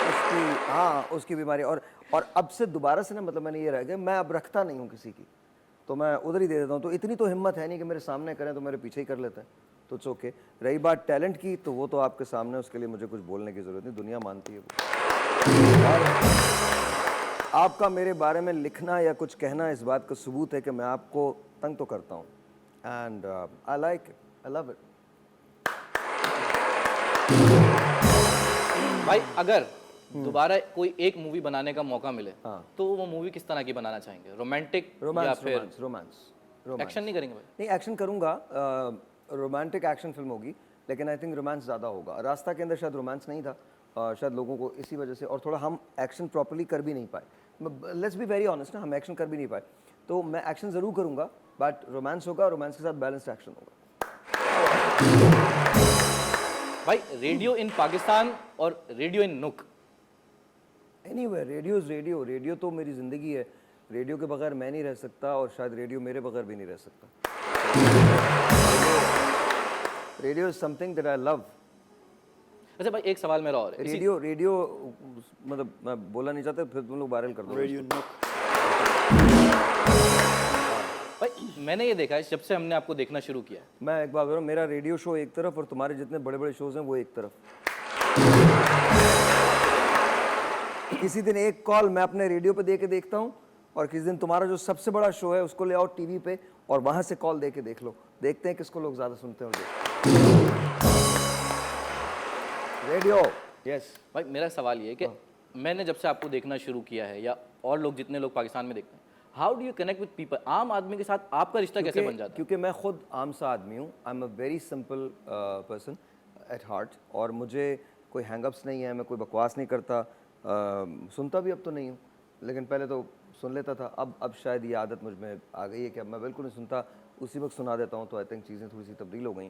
उसकी, हाँ उसकी बीमारी। और अब से दोबारा से ना, मतलब मैंने ये रह गया, मैं अब रखता नहीं हूँ किसी की, तो मैं उधर ही दे देता हूँ। तो इतनी तो हिम्मत है नहीं कि मेरे सामने करें, तो मेरे पीछे ही कर लेते हैं, तो इट्स ओके। रही बात टैलेंट की, तो वो तो आपके सामने, उसके लिए मुझे कुछ बोलने की ज़रूरत नहीं, दुनिया मानती है वो। और आपका मेरे बारे में लिखना या कुछ कहना इस बात का सबूत है कि मैं आपको तंग तो करता हूँ, and I like it, I love it. भाई अगर दोबारा कोई एक मूवी बनाने का मौका मिले हाँ। तो वो मूवी किस तरह की बनाना चाहेंगे? रोमांटिक या रोमांस, फिर रोमांस। एक्शन नहीं करेंगे भाई? नहीं, एक्शन करूंगा, रोमांटिक एक्शन फिल्म होगी, लेकिन आई थिंक रोमांस ज़्यादा होगा। रास्ता के अंदर शायद रोमांस नहीं था, शायद लोगों को इसी वजह से, और थोड़ा हम एक्शन प्रॉपर्ली कर भी नहीं पाए। लेट्स बी वेरी ऑनेस्ट ना, हम एक्शन कर भी नहीं पाए, तो मैं एक्शन ज़रूर करूंगा, बट रोमांस होगा, रोमांस के साथ बैलेंस्ड एक्शन होगा। भाई रेडियो इन पाकिस्तान और रेडियो इन नुक, anyway, radio is radio. Radio तो मेरी ज़िंदगी है, रेडियो के बगैर मैं नहीं रह सकता, और शायद रेडियो मेरे बगैर भी नहीं रह सकता। Radio is something that I love. अच्छा भाई एक सवाल मेरा और है। रेडियो मतलब मैं बोलना नहीं चाहता, फिर तुम लोग वायरल कर दो। रेडियो नुक। भाई मैंने ये देखा है जब से हमने आपको देखना शुरू किया है, मैं एक बात बोल रहा हूँ, मेरा रेडियो शो एक तरफ और तुम्हारे जितने बड़े बड़े शोज हैं वो एक तरफ। किसी दिन एक कॉल मैं अपने रेडियो पे दे के देखता हूँ, और किसी दिन तुम्हारा जो सबसे बड़ा शो है उसको ले आओ टीवी पे और वहां से कॉल दे के देख लो, देखते हैं किसको लोग ज्यादा सुनते होंगे। Radio, yes. भाई मेरा सवाल ये है कि मैंने जब से आपको देखना शुरू किया है, या और लोग जितने लोग पाकिस्तान में देखते हैं, how do you connect with people? आम आदमी के साथ आपका रिश्ता कैसे बन जाता है? क्योंकि मैं खुद आम सा आदमी हूँ, I am a very simple person at heart, और मुझे कोई हैंगअप्स नहीं है, मैं कोई बकवास नहीं करता। सुनता भी अब तो नहीं हूँ, लेकिन पहले तो सुन लेता था। अब शायद ये आदत मुझ में आ गई है कि अब मैं बिल्कुल नहीं सुनता, उसी वक्त सुना देता हूँ। तो आई थिंक चीज़ें थोड़ी सी तब्दील हो गई।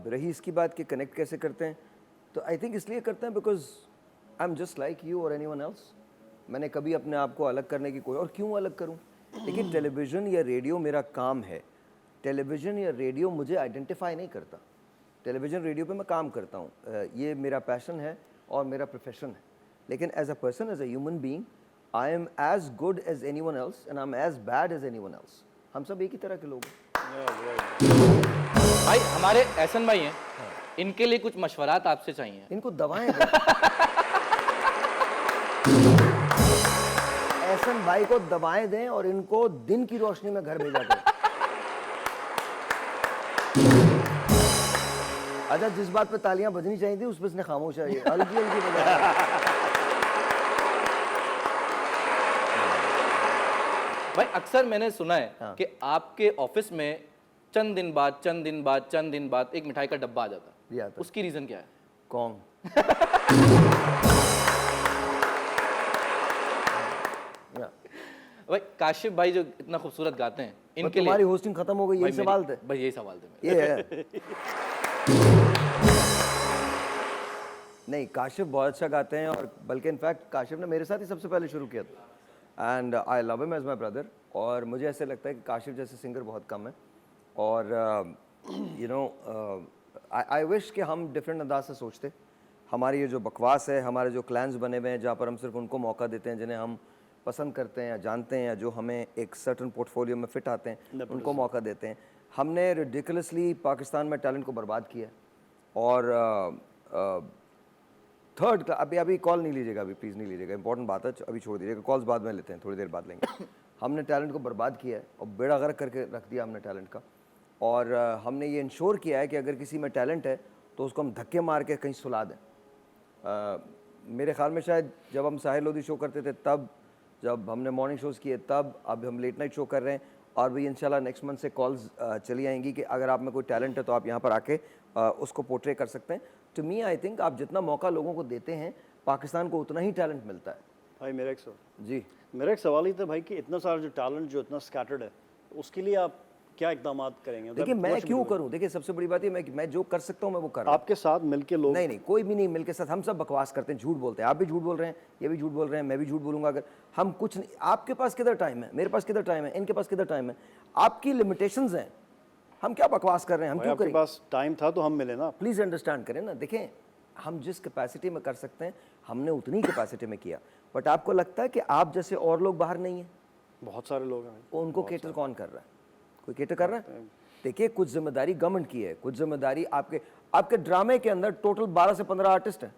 रही इसकी बात कि कनेक्ट कैसे करते हैं, तो आई थिंक इसलिए करते हैं because I am just like you और एनीवन एल्स। मैंने कभी अपने आप को अलग करने की कोई, और क्यों अलग करूँ? देखिए, टेलीविज़न या रेडियो मेरा काम है। टेलीविज़न या रेडियो मुझे आइडेंटिफाई नहीं करता। टेलीविज़न रेडियो पे मैं काम करता हूँ, ये मेरा पैशन है और मेरा प्रोफेशन है। लेकिन as a person, as a human being, I am as good as anyone else and I am as bad as anyone else. हम सब एक ही तरह के लोग हैं। भाई हमारे एहसन भाई हैं, इनके लिए कुछ मशवरात आपसे चाहिए। इनको दवाएं दें। एहसन भाई को दवाएं दें और इनको दिन की रोशनी में घर भेजा करें। अच्छा, जिस बात पे तालियां बजनी चाहिए थी उस पर इसने खामोश है, हल्की हल्की बजा। भाई अक्सर मैंने सुना है कि आपके ऑफिस में चंद दिन बाद एक मिठाई का डब्बा आ जाता ये है, आता है। उसकी रीजन क्या है? कौन? भाई काशिफ भाई जो इतना खूबसूरत गाते हैं, इनके लिए तुम्हारी होस्टिंग खत्म हो गई, यही सवाल थे। भाई यही सवाल थे मेरे। ये है। नहीं, काशिफ बहुत अच्छा गाते हैं, और बल्कि इनफैक्ट काशिफ ने मेरे साथ ही सबसे पहले शुरू किया था। And I love him as my brother. और मुझे ऐसे लगता है कि काशिफ जैसे सिंगर बहुत कम है। और यू नो, आई विश कि हम डिफरेंट अंदाज से सोचते। हमारी ये जो बकवास है, हमारे जो क्लैन्स बने हुए हैं जहाँ पर हम सिर्फ उनको मौका देते हैं जिन्हें हम पसंद करते हैं या जानते हैं, या जो हमें एक सर्टन पोर्टफोलियो में फिट आते हैं, उनको मौका देते हैं। हमने रिडिकुलसली पाकिस्तान में टैलेंट को बर्बाद किया। और थर्ड, अभी कॉल नहीं लीजिएगा, अभी प्लीज़ नहीं लीजिएगा, इंपॉर्टेंट बात है, अभी छोड़ दीजिएगा, कॉल्स बाद में लेते हैं, थोड़ी देर बाद लेंगे। हमने टैलेंट को बर्बाद किया है और बेड़ा गर्क करके रख दिया हमने टैलेंट का। और हमने ये इंश्योर किया है कि अगर किसी में टैलेंट है तो उसको हम धक्के मार के कहीं सुला दें। मेरे ख्याल में शायद जब हम साहिल लोधी शो करते थे तब, जब हमने मॉर्निंग शोज़ किए तब, अब हम लेट नाइट शो कर रहे हैं। और भी इंशाल्लाह नेक्स्ट मंथ से कॉल्स चली आएंगी कि अगर आप में कोई टैलेंट है तो आप यहाँ पर आके उसको पोर्ट्रे कर सकते हैं। टू मी आई थिंक आप जितना मौका लोगों को देते हैं, पाकिस्तान को उतना ही टैलेंट मिलता है। भाई जी, मेरा एक सवाल ही था भाई कि इतना सारा जो टैलेंट जो इतना स्कैटर्ड है, उसके लिए आप क्या इकदाम करेंगे? देखिए मैं क्यों करूं? देखिए सबसे बड़ी बात ये, मैं जो कर सकता हूं मैं वो कर रहा हूं। आपके साथ मिलके लोग नहीं, कोई भी नहीं मिलके साथ। हम सब बकवास करते हैं, झूठ बोलते हैं। आप भी झूठ बोल रहे हैं, ये भी झूठ बोल रहे हैं, मैं भी झूठ बोलूंगा। अगर हम कुछ नहीं, आपके पास किधर टाइम है, मेरे पास किधर टाइम है, इनके पास किधर टाइम है? आपकी लिमिटेशंस हैं। हम क्या बकवास कर रहे हैं? हम क्यों आपके करें? पास टाइम था तो हम मिले ना। प्लीज़ अंडरस्टैंड करें ना। देखें, हम जिस कैपेसिटी में कर सकते हैं हमने उतनी कैपेसिटी में किया। बट आपको लगता है कि आप जैसे और लोग बाहर नहीं हैं? बहुत सारे लोग हैं। उनको केटर कौन कर रहा है? कोई केटर कर रहा है? देखिए, कुछ जिम्मेदारी गवर्नमेंट की है, कुछ जिम्मेदारी आपके ड्रामे के अंदर टोटल 12 से 15 आर्टिस्ट हैं।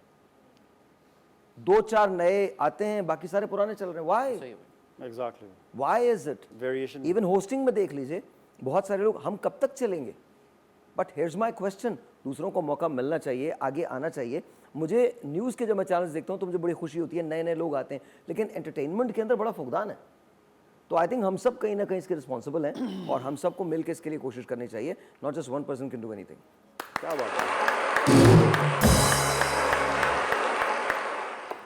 2-4 नए आते हैं, बाकी सारे पुराने चल रहे हैं। Why? Exactly, why is it? Variation. Even hosting में देख लीजिए, बहुत सारे लोग, हम कब तक चलेंगे? बट हियर्स माई क्वेश्चन, दूसरों को मौका मिलना चाहिए, आगे आना चाहिए। मुझे न्यूज़ के जब मैं चैनल्स देखता हूँ तो मुझे बड़ी खुशी होती है, नए नए लोग आते हैं, लेकिन एंटरटेनमेंट के अंदर बड़ा फुकदान है। तो आई थिंक हम सब कहीं ना कहीं इसके रिस्पॉन्सिबल हैं और हम सबको मिलकर इसके लिए कोशिश करनी चाहिए। Not just one person can do anything. क्या बात है।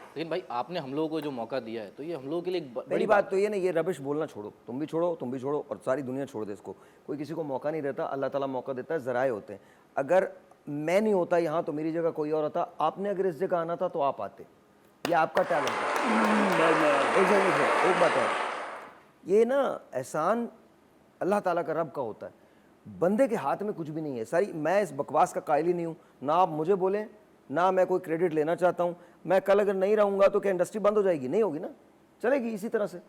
लेकिन भाई आपने हम लोगों को जो मौका दिया है, तो ये हम लोगों के लिए एक बड़ी बड़ी बात तो ये नहीं, ये रबिश बोलना छोड़ो, तुम भी छोड़ो और सारी दुनिया छोड़ दे इसको। कोई किसी को मौका नहीं देता, अल्लाह ताला मौका देता है, ज़राए होते हैं। अगर मैं नहीं होता यहाँ तो मेरी जगह कोई और होता। आपने अगर इस जगह आना था तो आप आते, ये आपका टैलेंट है। एक बात है, ये ना एहसान अल्लाह ताला का, रब का होता है, बंदे के हाथ में कुछ भी नहीं है। सारी, मैं इस बकवास का कायल ही नहीं हूँ, ना आप मुझे बोलें, ना मैं कोई क्रेडिट लेना चाहता हूँ। मैं कल अगर नहीं रहूँगा तो क्या इंडस्ट्री बंद हो जाएगी? नहीं होगी ना, चलेगी इसी तरह से।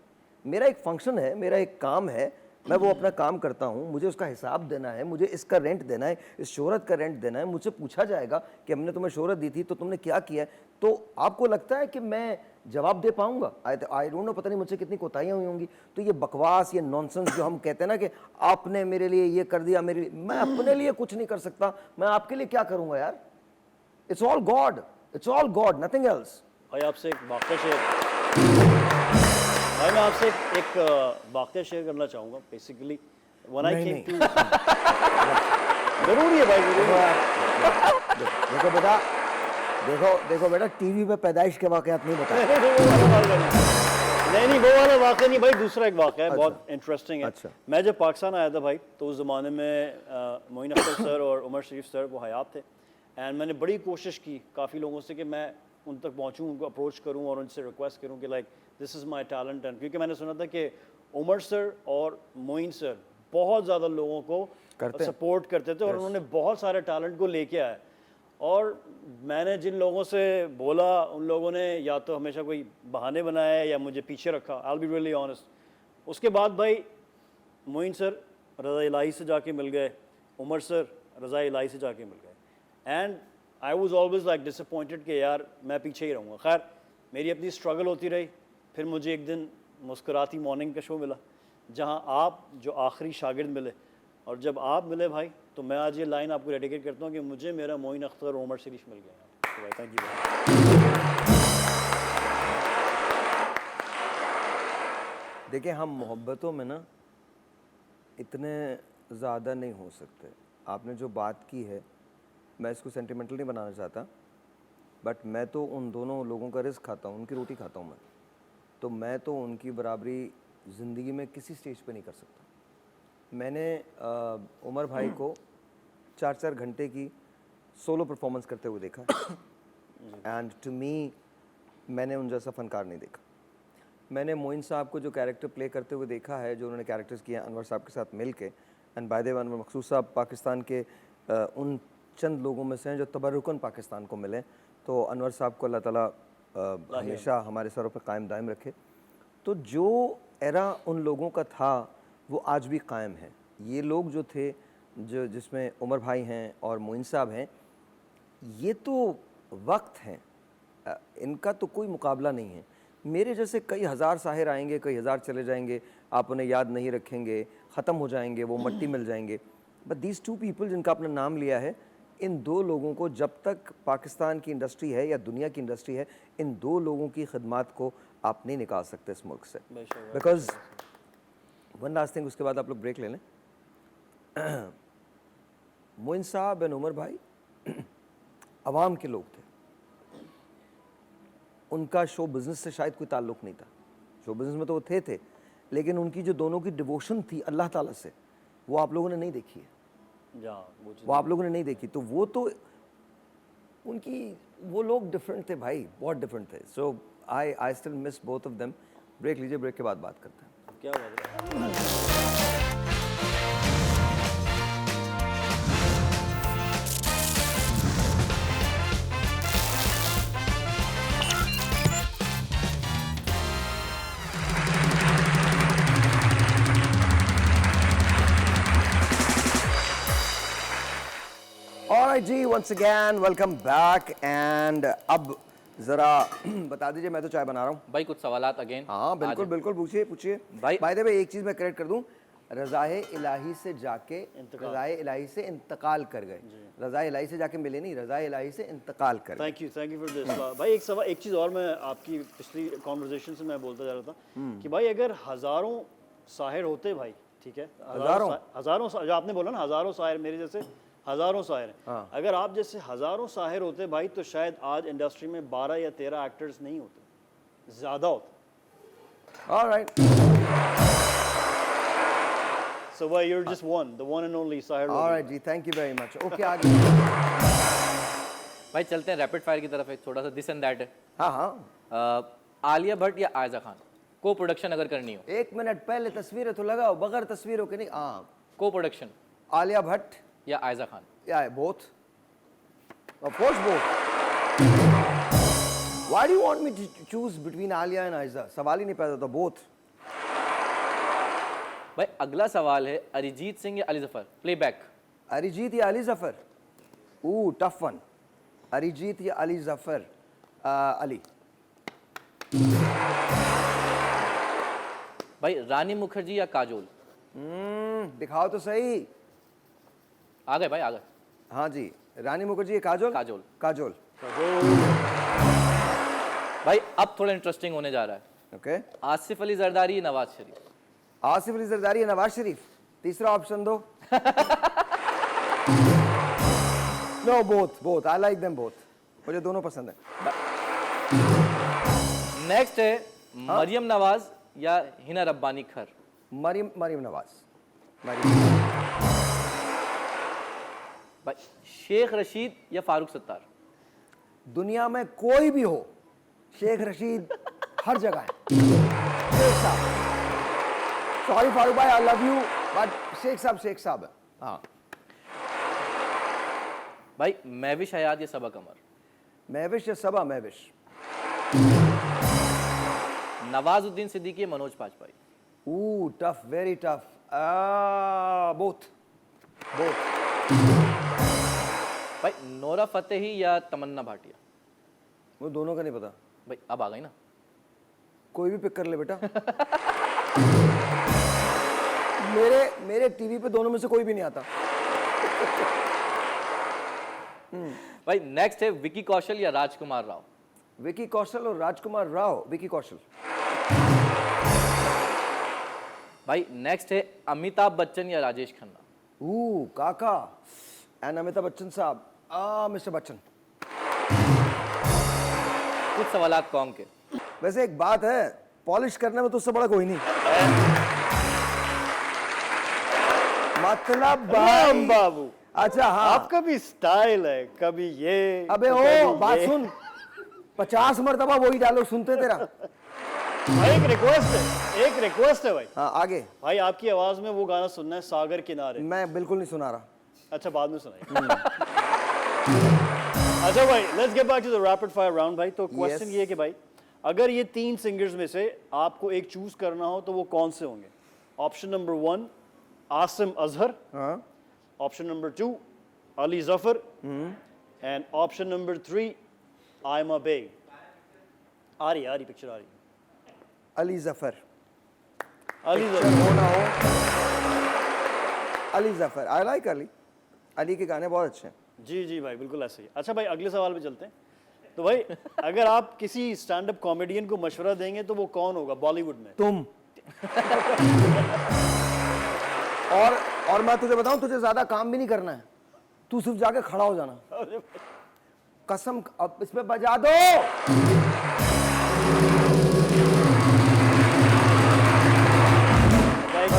मेरा एक फंक्शन है, मेरा एक काम है, मैं वो अपना काम करता हूँ, मुझे उसका हिसाब देना है, मुझे इसका रेंट देना है, इस शोहरत का रेंट देना है। मुझसे पूछा जाएगा कि हमने तुम्हें शोहरत दी थी तो तुमने क्या किया है। तो आपको लगता है कि मैं जवाब दे पाऊंगा? आई डोंट नो, पता नहीं मुझसे कितनी कोताहियाँ हुई होंगी। तो ये बकवास, ये नॉनसेंस जो हम कहते हैं ना कि आपने मेरे लिए ये कर दिया, मेरे लिए, मैं अपने लिए कुछ नहीं कर सकता, मैं आपके लिए क्या करूँगा यार? It's all God, it's all God, nothing else. भाई आपसे एक वाक़या भाई मैं आपसे एक वाक़या शेयर करना चाहूँगा। Basically when I came to, जरूरी है भाई, जरूरी है। देखो बेटा, देखो देखो बेटा, टीवी पे पैदाइश के वाकयात नहीं बताए। नहीं वो वाला वाक़या नहीं भाई, दूसरा एक वाक़या है बहुत इंटरेस्टिंग है। अच्छा। मैं जब पाकिस्तान आया था भाई, तो उस ज़माने में मोइन अख्तर सर और उमर शरीफ सर वो हयात थे, एंड मैंने बड़ी कोशिश की काफ़ी लोगों से कि मैं उन तक पहुँचूँ, उनको अप्रोच करूँ और उनसे रिक्वेस्ट करूँ कि like this is my talent. And क्योंकि मैंने सुना था कि उमर सर और मोइन सर बहुत ज़्यादा लोगों को सपोर्ट करते थे और उन्होंने बहुत सारे टैलेंट को लेके आए। और मैंने जिन लोगों से बोला, उन लोगों ने या तो हमेशा कोई बहाने बनाए या मुझे पीछे रखा। I will be really honest. उसके बाद भाई मोइन सर रज़ा इलाही से जाके मिल गए, उमर सर रज़ा इलाही से जाके मिल गए, and I was always like disappointed कि यार मैं पीछे ही रहूँगा। खैर मेरी अपनी स्ट्रगल होती रही। फिर मुझे एक दिन मुस्कुराती मॉर्निंग का शो मिला, जहाँ आप जो आखिरी शागिर्द मिले, और जब आप मिले भाई, तो मैं आज ये लाइन आपको डेडिकेट करता हूँ कि मुझे मेरा मोइन अख्तर और उमर शरीफ मिल गया। तो भाई थैंक यू। देखिए, हम मोहब्बतों में ना इतने ज़्यादा नहीं हो सकते। आपने जो बात की है, मैं इसको सेंटिमेंटल नहीं बनाना चाहता, बट मैं तो उन दोनों लोगों का रिस्क खाता हूँ, उनकी रोटी खाता हूँ मैं, तो मैं तो उनकी बराबरी ज़िंदगी में किसी स्टेज पे नहीं कर सकता। मैंने उमर भाई को 4-4 घंटे की सोलो परफॉर्मेंस करते हुए देखा, एंड टू मी मैंने उन जैसा फ़नकार नहीं देखा। मैंने मोइन साहब को जो कैरेक्टर प्ले करते हुए देखा है, जो उन्होंने कैरेक्टर्स किए अनवर साहब के साथ मिल के, and by the way Anwar Maqsood sahab Pakistan के उन चंद लोगों में से हैं जो तबर्रुकन पाकिस्तान को मिले, तो अनवर साहब को अल्लाह ताला हमेशा हमारे सरों पर कायम दायम रखे। तो जो एरा उन लोगों का था वो आज भी कायम है। ये लोग जो थे, जो जिसमें उमर भाई हैं और मोइन साहब हैं, ये तो वक्त हैं, इनका तो कोई मुकाबला नहीं है। मेरे जैसे कई हज़ार साहिर आएंगे, कई हज़ार चले जाएंगे, आप उन्हें याद नहीं रखेंगे, ख़त्म हो जाएंगे, वो मट्टी मिल जाएंगे। बट दीज टू पीपल जिनका आपने नाम लिया है, इन दो लोगों को, जब तक पाकिस्तान की इंडस्ट्री है या दुनिया की इंडस्ट्री है, इन दो लोगों की खिदमत को आप नहीं निकाल सकते इस मुल्क से। बिकॉज वन लास्ट थिंग, उसके बाद आप लोग ब्रेक ले लें। मोइन साहब एंड उमर भाई अवाम के लोग थे। उनका शो बिज़नेस से शायद कोई ताल्लुक़ नहीं था। शो बिज़नेस में तो वो थे, लेकिन उनकी जो दोनों की डिवोशन थी अल्लाह ताला से, वो आप लोगों ने नहीं देखी है। वो आप लोगों ने नहीं देखी। तो वो तो उनकी, वो लोग डिफरेंट थे भाई, बहुत डिफरेंट थे। So I still miss both of them. Break लीजिए, ब्रेक के बाद बात करते हैं। क्या बात है। Alright ji, once again welcome back. And अब ज़रा बता दीजिए, मैं तो चाय बना रहा हूँ भाई, कुछ सवालात अगेन। हाँ बिल्कुल बिल्कुल, पूछिए पूछिए भाई। बाय द वे एक चीज़ मैं करेक्ट कर दूँ, रज़ाए इलाही से जाके रज़ाए इलाही से इंतकाल कर गए। रज़ाए इलाही से जाके मिले नहीं, रज़ाए इलाही से इंतकाल कर गए। Thank you for this. भाई एक चीज़ और मैं आपकी पिछली कॉन्वर्जेशन से मैं बोलता जा रहा था कि भाई अगर हज़ारों साहिर होते भाई, ठीक है, हज़ारों जो आपने बोला ना, हज़ारों साहिर, मेरे जैसे हज़ारों साहिर हैं। हाँ। अगर आप जैसे हज़ारों साहिर होते भाई, तो शायद आज इंडस्ट्री में 12 या 13 एक्टर्स नहीं होते, ज़्यादा होते। Alright, So why you're just one, the one and only Sahir Logan. Alright जी, thank you very much. Okay, आगे। भाई चलते हैं रैपिड फायर की तरफ। एक छोटा सा दिस एंड दैट है। हाँ हाँ, आलिया भट्ट या आयजा खान, को प्रोडक्शन अगर करनी हो? 1 मिनट पहले तस्वीरें तो लगाओ, बगैर तस्वीरों के नहीं। हाँ, को प्रोडक्शन आलिया भट्ट या आयजा खान? या both, of course both. Why do you want me to choose between Alia and Ayeza? सवाल ही नहीं पैदा होता। बोथ। भाई अगला सवाल है, अरिजीत सिंह या अली जफर, प्लेबैक? अरिजीत या अली जफर? Tough one. अरिजीत या अली जफर? अली। भाई रानी मुखर्जी या काजोल? दिखाओ तो सही। आ गए भाई, आ गए। हाँ जी, रानी मुखर्जी या काजोल? काजोल। काजोल। भाई अब थोड़ा इंटरेस्टिंग होने जा रहा है। ओके। आसिफ अली जरदारी या नवाज शरीफ? आसिफ अली जरदारी या नवाज शरीफ? तीसरा ऑप्शन दो। No, both both, I like them both. मुझे दोनों पसंद है। नेक्स्ट है मरियम नवाज या हिना रब्बानी खर। मरियम नवाज। भाई शेख रशीद या फारूक सत्तार। दुनिया में कोई भी हो, शेख रशीद हर जगह है। शेख साहब, सॉरी फारूक भाई, I love you, but Sheikh साहब है। हाँ, भाई महविश हयात या सबा कमर। महविश या सबा? महविश। नवाजुद्दीन सिद्दीकी या Manoj Bajpayee. Tough, very tough. Both. भाई नोरा फतेही या तमन्ना भाटिया। वो दोनों का नहीं पता भाई अब आ गई ना। कोई भी पिक कर ले बेटा। मेरे टीवी पे दोनों में से कोई भी नहीं आता। भाई नेक्स्ट है विकी कौशल या राजकुमार राव। विकी कौशल और राजकुमार राव। विकी कौशल। भाई नेक्स्ट है अमिताभ बच्चन या राजेश खन्ना। काका एंड अमिताभ बच्चन साहब। मिस्टर बच्चन। कुछ सवालात कौन के। वैसे एक बात है, पॉलिश करने में तो उससे बड़ा कोई नहीं। मतलब राम बाबू, अच्छा हाँ, आपका भी स्टाइल है, कभी ये अबे तो ओ कभी बात ये। सुन, 50 मरतबा वही डालो, सुनते तेरा। भाई एक रिक्वेस्ट है भाई। हाँ आगे। भाई आपकी आवाज में वो गाना सुनना है, सागर किनारे। मैं बिल्कुल नहीं सुना रहा। अच्छा बाद में सुनाइए। अच्छा भाई, let's get back to the rapid fire round भाई। तो क्वेश्चन Yes. ये है कि भाई अगर ये 3 सिंगर्स में से आपको एक चूज करना हो तो वो कौन से होंगे? ऑप्शन नंबर 1 आसिम अजहर, हाँ, option number 2 Ali Zafar, and option number 3 Aima Baig. आ रही पिक्चर आ रही। अली जफर। अली पिक्चर जफर। हो ना हो, अली जफर। आई लाइक अली के गाने बहुत अच्छे हैं। जी जी भाई, बिल्कुल ऐसे ही। अच्छा भाई, अगले सवाल पे चलते हैं। तो भाई अगर आप किसी स्टैंड अप कॉमेडियन को मशवरा देंगे तो वो कौन होगा बॉलीवुड में? तुम। और मैं तुझे बताऊं, तुझे ज्यादा काम भी नहीं करना है, तू सिर्फ जाके खड़ा हो जाना। कसम, अब इसमें बजा दो। Thank you.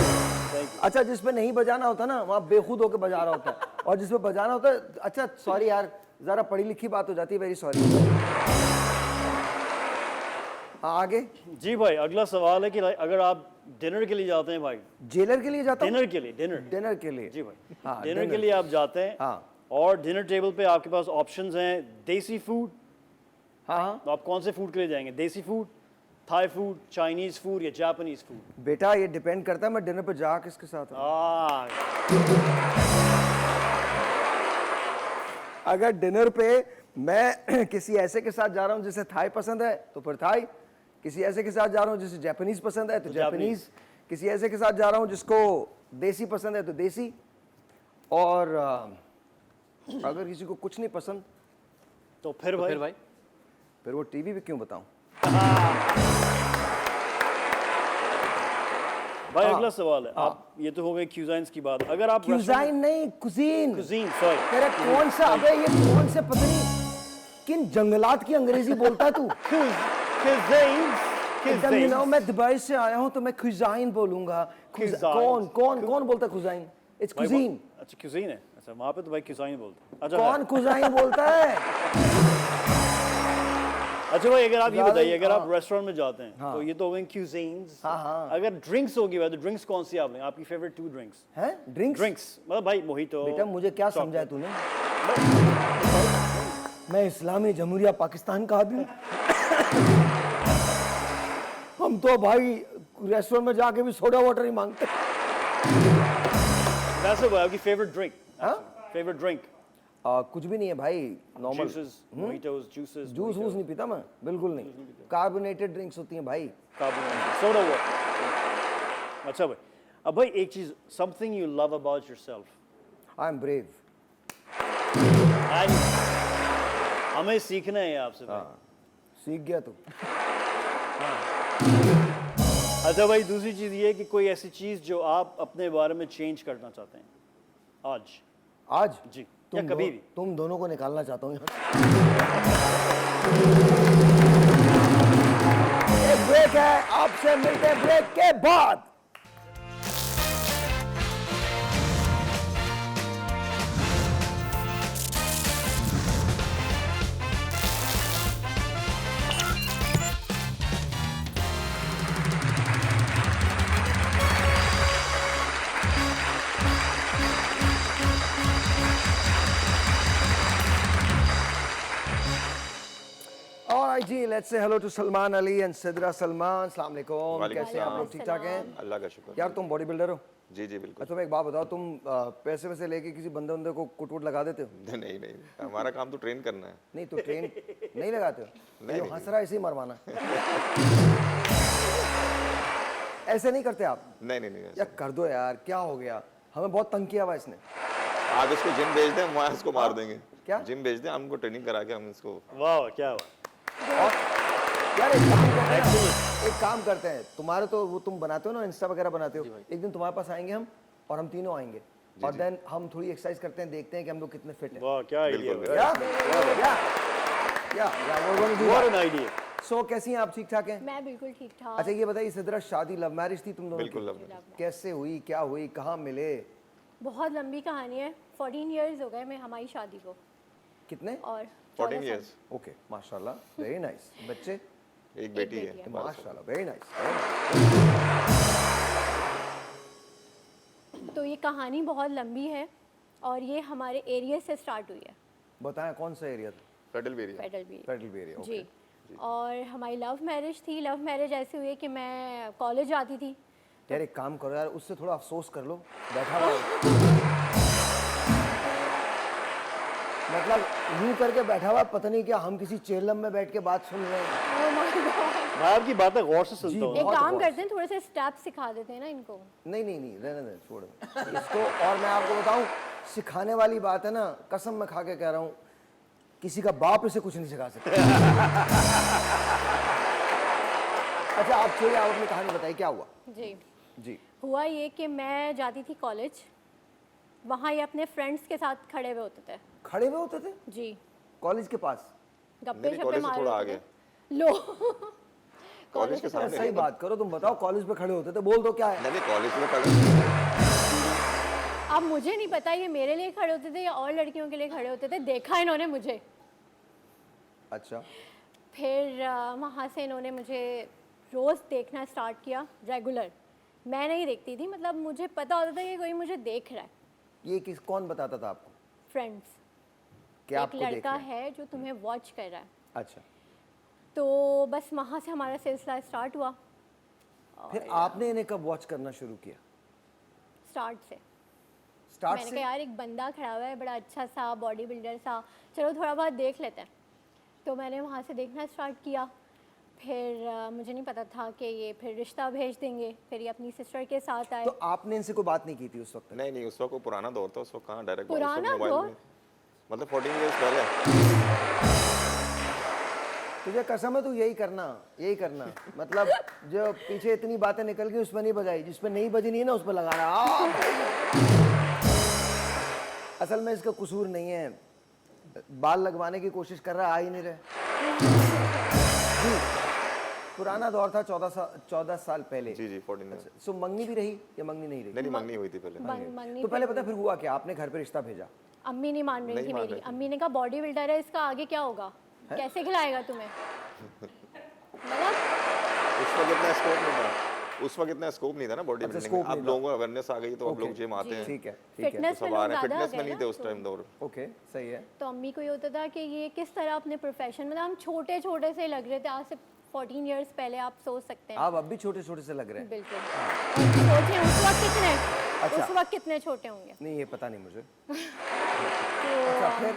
अच्छा, जिसपे नहीं बजाना होता ना, वहां बेखुद होकर बजा रहा होता है, और जिसपे बजाना होता है, अच्छा सॉरी यार, जरा पढ़ी लिखी बात हो जाती है, वेरी सॉरी। हाँ आगे। जी भाई, अगला सवाल है कि अगर आप डिनर के लिए जाते हैं भाई, जेलर के लिए जाता हूँ? डिनर के लिए, डिनर के लिए। जी भाई, हाँ, डिनर के लिए आप जाते हैं, हाँ। और डिनर टेबल पे आपके पास ऑप्शंस हैं देसी फूड। हाँ, तो आप कौन से फूड के लिए जाएंगे? Desi food, Thai food, Chinese food या जापानीज फूड? बेटा ये डिपेंड करता है मैं डिनर पे जा किसके साथ हूँ। अगर डिनर पे मैं किसी ऐसे के साथ जा रहा हूँ जिसे थाई पसंद है तो फिर थाई, किसी ऐसे के साथ जा रहा हूँ जिसे जापानीज पसंद है तो जापानीज, किसी ऐसे के साथ जा रहा हूँ जिसको देसी पसंद है तो देसी, और अगर किसी को कुछ नहीं पसंद तो फिर भाई फिर वो टीवी पे क्यों बताऊं। भाई अगला सवाल है। आप, ये तो हो गई क्यूजाइंस की बात। अगर आप क्यूजाइन नहीं, कुजीन। Cuisine, sorry. तेरा कौन सा, अबे ये कौन से पता नहीं किन जंगलात की अंग्रेजी बोलता है तू। एकदम you know, मैं दुबई से आया हूँ तो मैं कुजाइन बोलूंगा। कौन कौन कौन बोलता है कुजाइन? It's cuisine. अच्छा क्यूजीन है। अच्छा वहाँ पे तो भाई क्यूजाइन बोलते हैं। अच्छा कौन कुजाइन बोलता है? अच्छा भाई, अगर आप ये ज़्यादा बताइए, ही- अगर आप हाँ। रेस्टोरेंट में जाते हैं तो ये तो हो गए क्यूजीन्स। हाँ। अगर ड्रिंक्स होगी भाई, तो ड्रिंक्स कौन सी आप लेंगे? आपकी फेवरेट 2 ड्रिंक्स? हैं? ड्रिंक्स? ड्रिंक्स मतलब भाई मोहितो। बेटा मुझे क्या समझा है तूने? मैं इस्लामी जमहूरिया पाकिस्तान का आदमी। हम तो भाई रेस्टोरेंट में जाके भी सोडा वाटर ही मांगते। वैसे भाई आपकी फेवरेट ड्रिंक? Favourite drink? कुछ भी नहीं है भाई, normal. Juices, mojitos, juices, juice वूस नहीं पीता मैं, बिल्कुल नहीं। कार्बोनेटेड ड्रिंक्स होती हैं भाई। Soda water. अच्छा भाई, अब भाई एक चीज, something you love about yourself. I am brave. हमें सीखना है आपसे भाई। सीख गया तू। अच्छा भाई, दूसरी चीज ये है कि कोई ऐसी चीज जो आप अपने बारे में चेंज करना चाहते हैं आज। आज जी। या कभी भी? तुम दोनों को निकालना चाहता हूँ यहाँ से। एक ब्रेक है, आपसे मिलते हैं ब्रेक के बाद। Alright ji, let's say hello to Salman Ali and Sidra Salman. अस्सलाम वालेकुम, वालेकुम कैसे हैं आप लोग? ठीक ठाक हैं? अल्लाह का शुक्र। यार तुम बॉडी बिल्डर हो? जी जी बिल्कुल। अच्छा, मैं एक बात बताओ, तुम पैसे वैसे लेके किसी बंदे बंदे को कुट लगा देते हो? नहीं नहीं, हमारा काम तो ट्रेन करना है। नहीं तो ट्रेन नहीं लगाते हो? नहीं, जो हंस रहा है इसे ही मरवाना। ऐसे नहीं करते आप? नहीं नहीं नहीं, या कर दो यार, क्या हो गया? हमें बहुत तंग किया हुआ इसने। आप इसको जिम भेज दें, वहाँ इसको मार देंगे। क्या? जिम भेज दें, हमको ट्रेनिंग करा के हम इसको। वाह क्या हुआ। और यार एक काम करते हैं, तुम्हारे तो वो तुम बनाते हो ना, इंस्टा वगैरह बनाते हो, एक दिन तुम्हारे पास आएंगे हम और हम तीनों आएंगे और देन हम थोड़ी एक्सरसाइज करते हैं, देखते हैं कि हम लोग कितने फिट हैं। वाह क्या आइडिया। बिल्कुल, व्हाट एन आइडिया। सो कैसी हैं आप? ठीक ठाक हैं? मैं बिल्कुल ठीक ठाक। अच्छा ये बताइए, सिद्रा शादी लव मैरिज थी तुम दोनों बिल्कुल की? Love marriage. कैसे हुई, क्या हुई, कहाँ मिले? बहुत लंबी कहानी है। 14 इयर्स हो गए मैं हमारी शादी को। कितने? और 14 इयर्स। ओके, माशाल्लाह, वेरी नाइस। बच्चे? एक बेटी बेटी है। है। माशाल्लाह, वेरी नाइस। तो ये कहानी बहुत लंबी है और ये हमारे एरिया से स्टार्ट हुई है, बताएं कौन सा एरिया था? Federal area. फेडरल भी। Federal area, okay. जी। और हमारी लव मैरिज थी। लव मैरिज ऐसे हुई है कि मैं कॉलेज जाती थी। यार एक काम करो यार, उससे थोड़ा अफसोस कर लो, बैठा हुआ मतलब यूं करके बैठा हुआ, पता नहीं क्या हम किसी चेलम में बैठ के बात सुन रहे हैं। Oh my God। मैं आपकी बातें गौर से सुनता हूँ। एक बहुत काम बहुत। करते हैं, थोड़े से स्टेप सिखा देते हैं ना इनको। नहीं नहीं नहीं, रहने दे, छोड़ दे इसको। और मैं आपको बताऊं, सिखाने वाली बात है ना, कसम मैं खा के कह रहा हूं, किसी का बाप इसे कुछ नहीं सिखा सकता। अच्छा आप छोड़िए, आप अपनी कहानी बताइए, क्या हुआ? जी। जी। हुआ ये कि मैं जाती थी कॉलेज, वहाँ ये अपने फ्रेंड्स के साथ खड़े हुए होते थे। खड़े हुए होते थे जी। कॉलेज के पास? गप्पे नहीं, शप्पे कॉलेज से मार थोड़ा रहे आगे। थे। लो। कॉलेज के यार सामने। सही बात करो, तुम बताओ, कॉलेज पे खड़े होते थे, बोल दो क्या है। नहीं कॉलेज में खड़े। अब मुझे नहीं पता ये मेरे लिए खड़े होते थे या और लड़कियों के लिए खड़े होते थे, देखा इन्होंने मुझे। अच्छा। फिर वहाँ से इन्होंने मुझे रोज़ देखना स्टार्ट किया, रेगुलर। मैं नहीं देखती थी, मतलब मुझे पता होता था कि कोई मुझे देख रहा है। ये किस कौन बताता था आपको? फ्रेंड्स। कि एक आपको देख लड़का रहे हैं? है जो तुम्हें वॉच कर रहा है। अच्छा, तो बस वहाँ से हमारा सिलसिला स्टार्ट हुआ। फिर आपने इन्हें कब वॉच करना शुरू किया? स्टार्ट से स्टार्ट मैंने से? कहा यार एक बंदा खड़ा हुआ है बड़ा अच्छा सा बॉडी बिल्डर सा, चलो थोड़ा बहुत देख लेते हैं। तो मैंने वहाँ से देखना स्टार्ट किया। फिर मुझे नहीं पता था कि ये फिर रिश्ता भेज देंगे। फिर ये अपनी सिस्टर के साथ आए। तो आपने इनसे कोई बात नहीं की थी उस वक्त? नहीं नहीं, उस वक्त वो पुराना दौर था, उस वक्त कहाँ डायरेक्ट पुराना दौर? मतलब 14 इयर्स पहले। तुझे कसम है, तू यही करना, यही करना। मतलब जो पीछे इतनी बातें निकल गई उस पर नहीं बजाई, जिस पर नहीं बजी नहीं है ना उस पर लगा रहा। असल में इसका कसूर नहीं है, बाल लगवाने की कोशिश कर रहा, आ ही नहीं रहे। जी, पुराना दौर था, 14 साल पहले। जी जी 14 इयर्स। सो मंगनी भी रही या मंगनी नहीं रही? नहीं मंगनी हुई थी पहले। मंगनी तो पहले पता फिर हुआ क्या? आपने घर पे रिश्ता भेजा? अम्मी नहीं मान रही नहीं थी मान मेरी। रही थी। अम्मी ने कहा बॉडी बिल्डर है, इसका आगे क्या होगा, कैसे खिलाएगा तुम्हें। मतलब उस वक्त इतना स्कोप नहीं था। उस वक्त इतना स्कोप नहीं था ना बॉडी बिल्डिंग scope में। अब नहीं लोगों को अवेयरनेस आ गई तो अब Okay. लोग जिम आते हैं। ठीक है, ठीक है, फिटनेस में सब आ लोग रहे हैं। ज़्यादा आ फिटनेस में गए नहीं ना, थे उस तो- टाइम दौर। ओके, सही है। तो अम्मी को ये होता था कि ये किस तरह अपने प्रोफेशन, मतलब हम छोटे छोटे से लग रहे थे आज से 14 इयर्स पहले, आप सोच सकते हैं। आप अब भी छोटे छोटे से लग रहे हैं। बिल्कुल। और सोचिए उस वक्त कितने, अच्छा। उस वक्त कितने छोटे होंगे। नहीं ये पता नहीं मुझे। तो अच्छा फिर?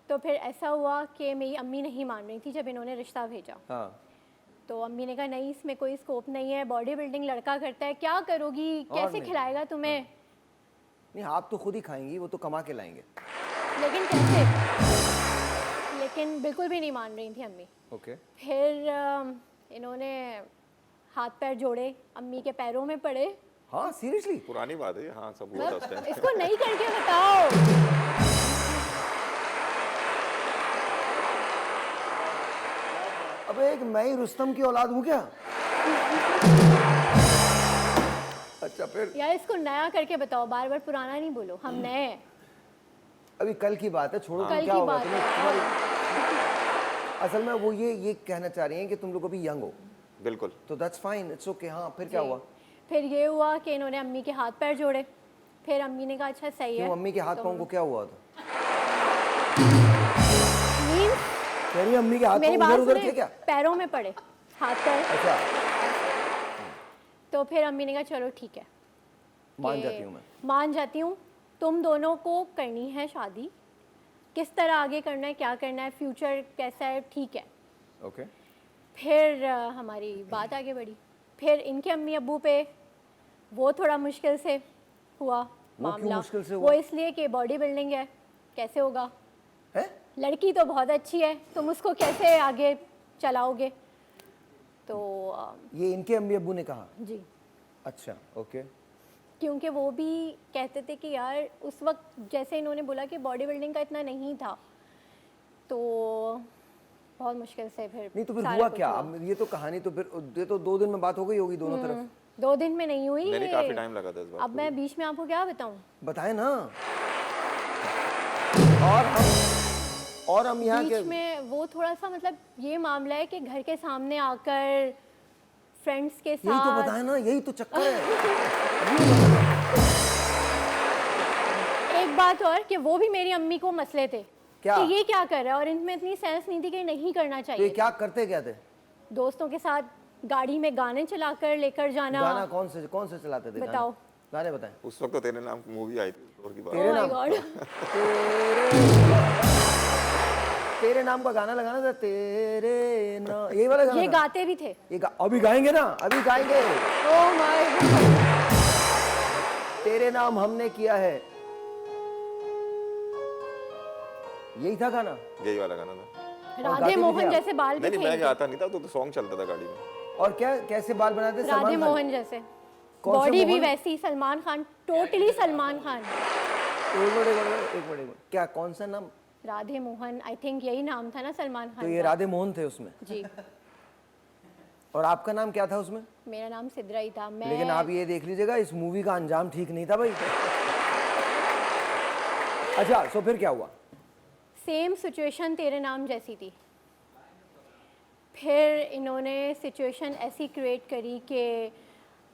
तो फिर ऐसा हुआ कि मेरी अम्मी नहीं मान रही थी जब इन्होंने रिश्ता भेजा। हाँ, तो अम्मी ने कहा नहीं, इसमें कोई स्कोप नहीं है, बॉडी बिल्डिंग लड़का करता है, क्या करोगी, कैसे नहीं। खिलाएगा तुम्हें। नहीं आप तो खुद ही खाएंगी, वो तो कमा के लाएंगे। लेकिन कैसे, लेकिन बिल्कुल भी नहीं मान रही थी अम्मी। ओके। फिर इन्होंने हाथ पैर जोड़े, अम्मी के पैरों में पड़े। हाँ सीरियसली? पुरानी बात है, हाँ सब हुआ था उस टाइम। इसको नहीं करके बताओ। अबे एक मैं ही रुस्तम की औलाद हूँ क्या? अच्छा फिर यार इसको नया करके बताओ, बार बार पुराना नहीं बोलो, हम नए हैं। अभी कल की बात है, छोड़ो कल क्या की होगा बात तुम्हें है। तुम्हारी असल में वो ये कहना चाह रही हैं कि तुम लोग अभी यंग हो, बिल्कुल। तो दैट्स फाइन, इट्स ओके। हाँ फिर क्या जी। हुआ? फिर ये हुआ कि इन्होंने अम्मी के हाथ पैर जोड़े। फिर अम्मी ने कहा अच्छा सही है। क्यों अम्मी के हाथ तो पाँव को क्या हुआ था? means कह रही है अम्मी के हाथ मेरी पाँव बात उधर थे सुने, क्या? पैरों में पड़े हाथ पैर। अच्छा तो फिर अम्मी ने कहा चलो ठीक है, मान कि जाती हूँ मैं। मान जाती हूँ, तुम दोनों को करनी है शादी, किस तरह आगे करना है, क्या करना है, फ्यूचर कैसा है, ठीक है। ओके फिर हमारी बात आगे बढ़ी। फिर इनके अम्मी अब्बू पे वो थोड़ा मुश्किल से हुआ क्यों मामला। मुश्किल से वो हुआ? इसलिए कि बॉडी बिल्डिंग है, कैसे होगा, है? लड़की तो बहुत अच्छी है, तुम उसको कैसे आगे चलाओगे। तो ये इनके अम्मी अब्बू ने कहा? जी, अच्छा ओके। क्योंकि वो भी कहते थे कि यार उस वक्त जैसे इन्होंने बोला कि बॉडी बिल्डिंग का इतना नहीं था, तो बहुत मुश्किल से फिर नहीं तो फिर सारा हुआ कुछ क्या? हुआ। अब ये तो कहानी तो फिर ये तो 2 दिन में बात हो गई होगी दोनों तरफ। 2 दिन में नहीं हुई नहीं ये। काफी टाइम लगा था इस बात अब मैं बीच में आपको क्या बताऊं। बताए ना। और हम यहाँ बीच के में वो थोड़ा सा मतलब ये मामला है कि घर के सामने आकर फ्रेंड्स के यही तो साथ बताए ना, यही तो चक्कर है। एक बात और कि वो भी मेरी अम्मी को मसले थे क्या? कि ये क्या कर रहा है, और इनमें इतनी सेंस नहीं थी कि नहीं करना तो ये चाहिए। क्या करते क्या थे? दोस्तों के साथ गाड़ी में गाने चलाकर लेकर जाना। गाना कौन से चलाते थे? बताओ। गाने बताएं। उस वक्त तो तेरे नाम की मूवी आई थी और की बात। तेरे Oh my नाम God। तेरे नाम का गाना लगाना था, तेरे नाम, यही वाला गाना ये था? गाते भी थे। अभी गाएंगे ना, अभी गाएंगे। ओह माय गॉड। तेरे नाम हमने किया है, यही था गाना। यही वाला गाना था। गाते राधे भी थे मोहन आप? जैसे बाल भी नहीं नहीं मैं थे। गाता नहीं था, तो सॉन्ग चलता था गाड़ी में। और क्या कैसे बाल बनाते? राधे सलमान खान? मोहन जैसे, कौन से बॉडी भी मोहन? वैसी, सलमान खान, टोटली सलमान खान। एक मिनट, क्या कौन सा नाम? राधे मोहन, आई थिंक यही नाम था ना सलमान खान तो ये का। राधे मोहन थे उसमें, जी, और आपका नाम क्या था उसमें? मेरा नाम सिद्रा ही था। मैं लेकिन आप ये देख लीजिएगा, इस मूवी का अंजाम ठीक नहीं था भाई। अच्छा सो फिर क्या हुआ? सेम सिचुएशन तेरे नाम जैसी थी। फिर इन्होंने सिचुएशन ऐसी क्रिएट करी कि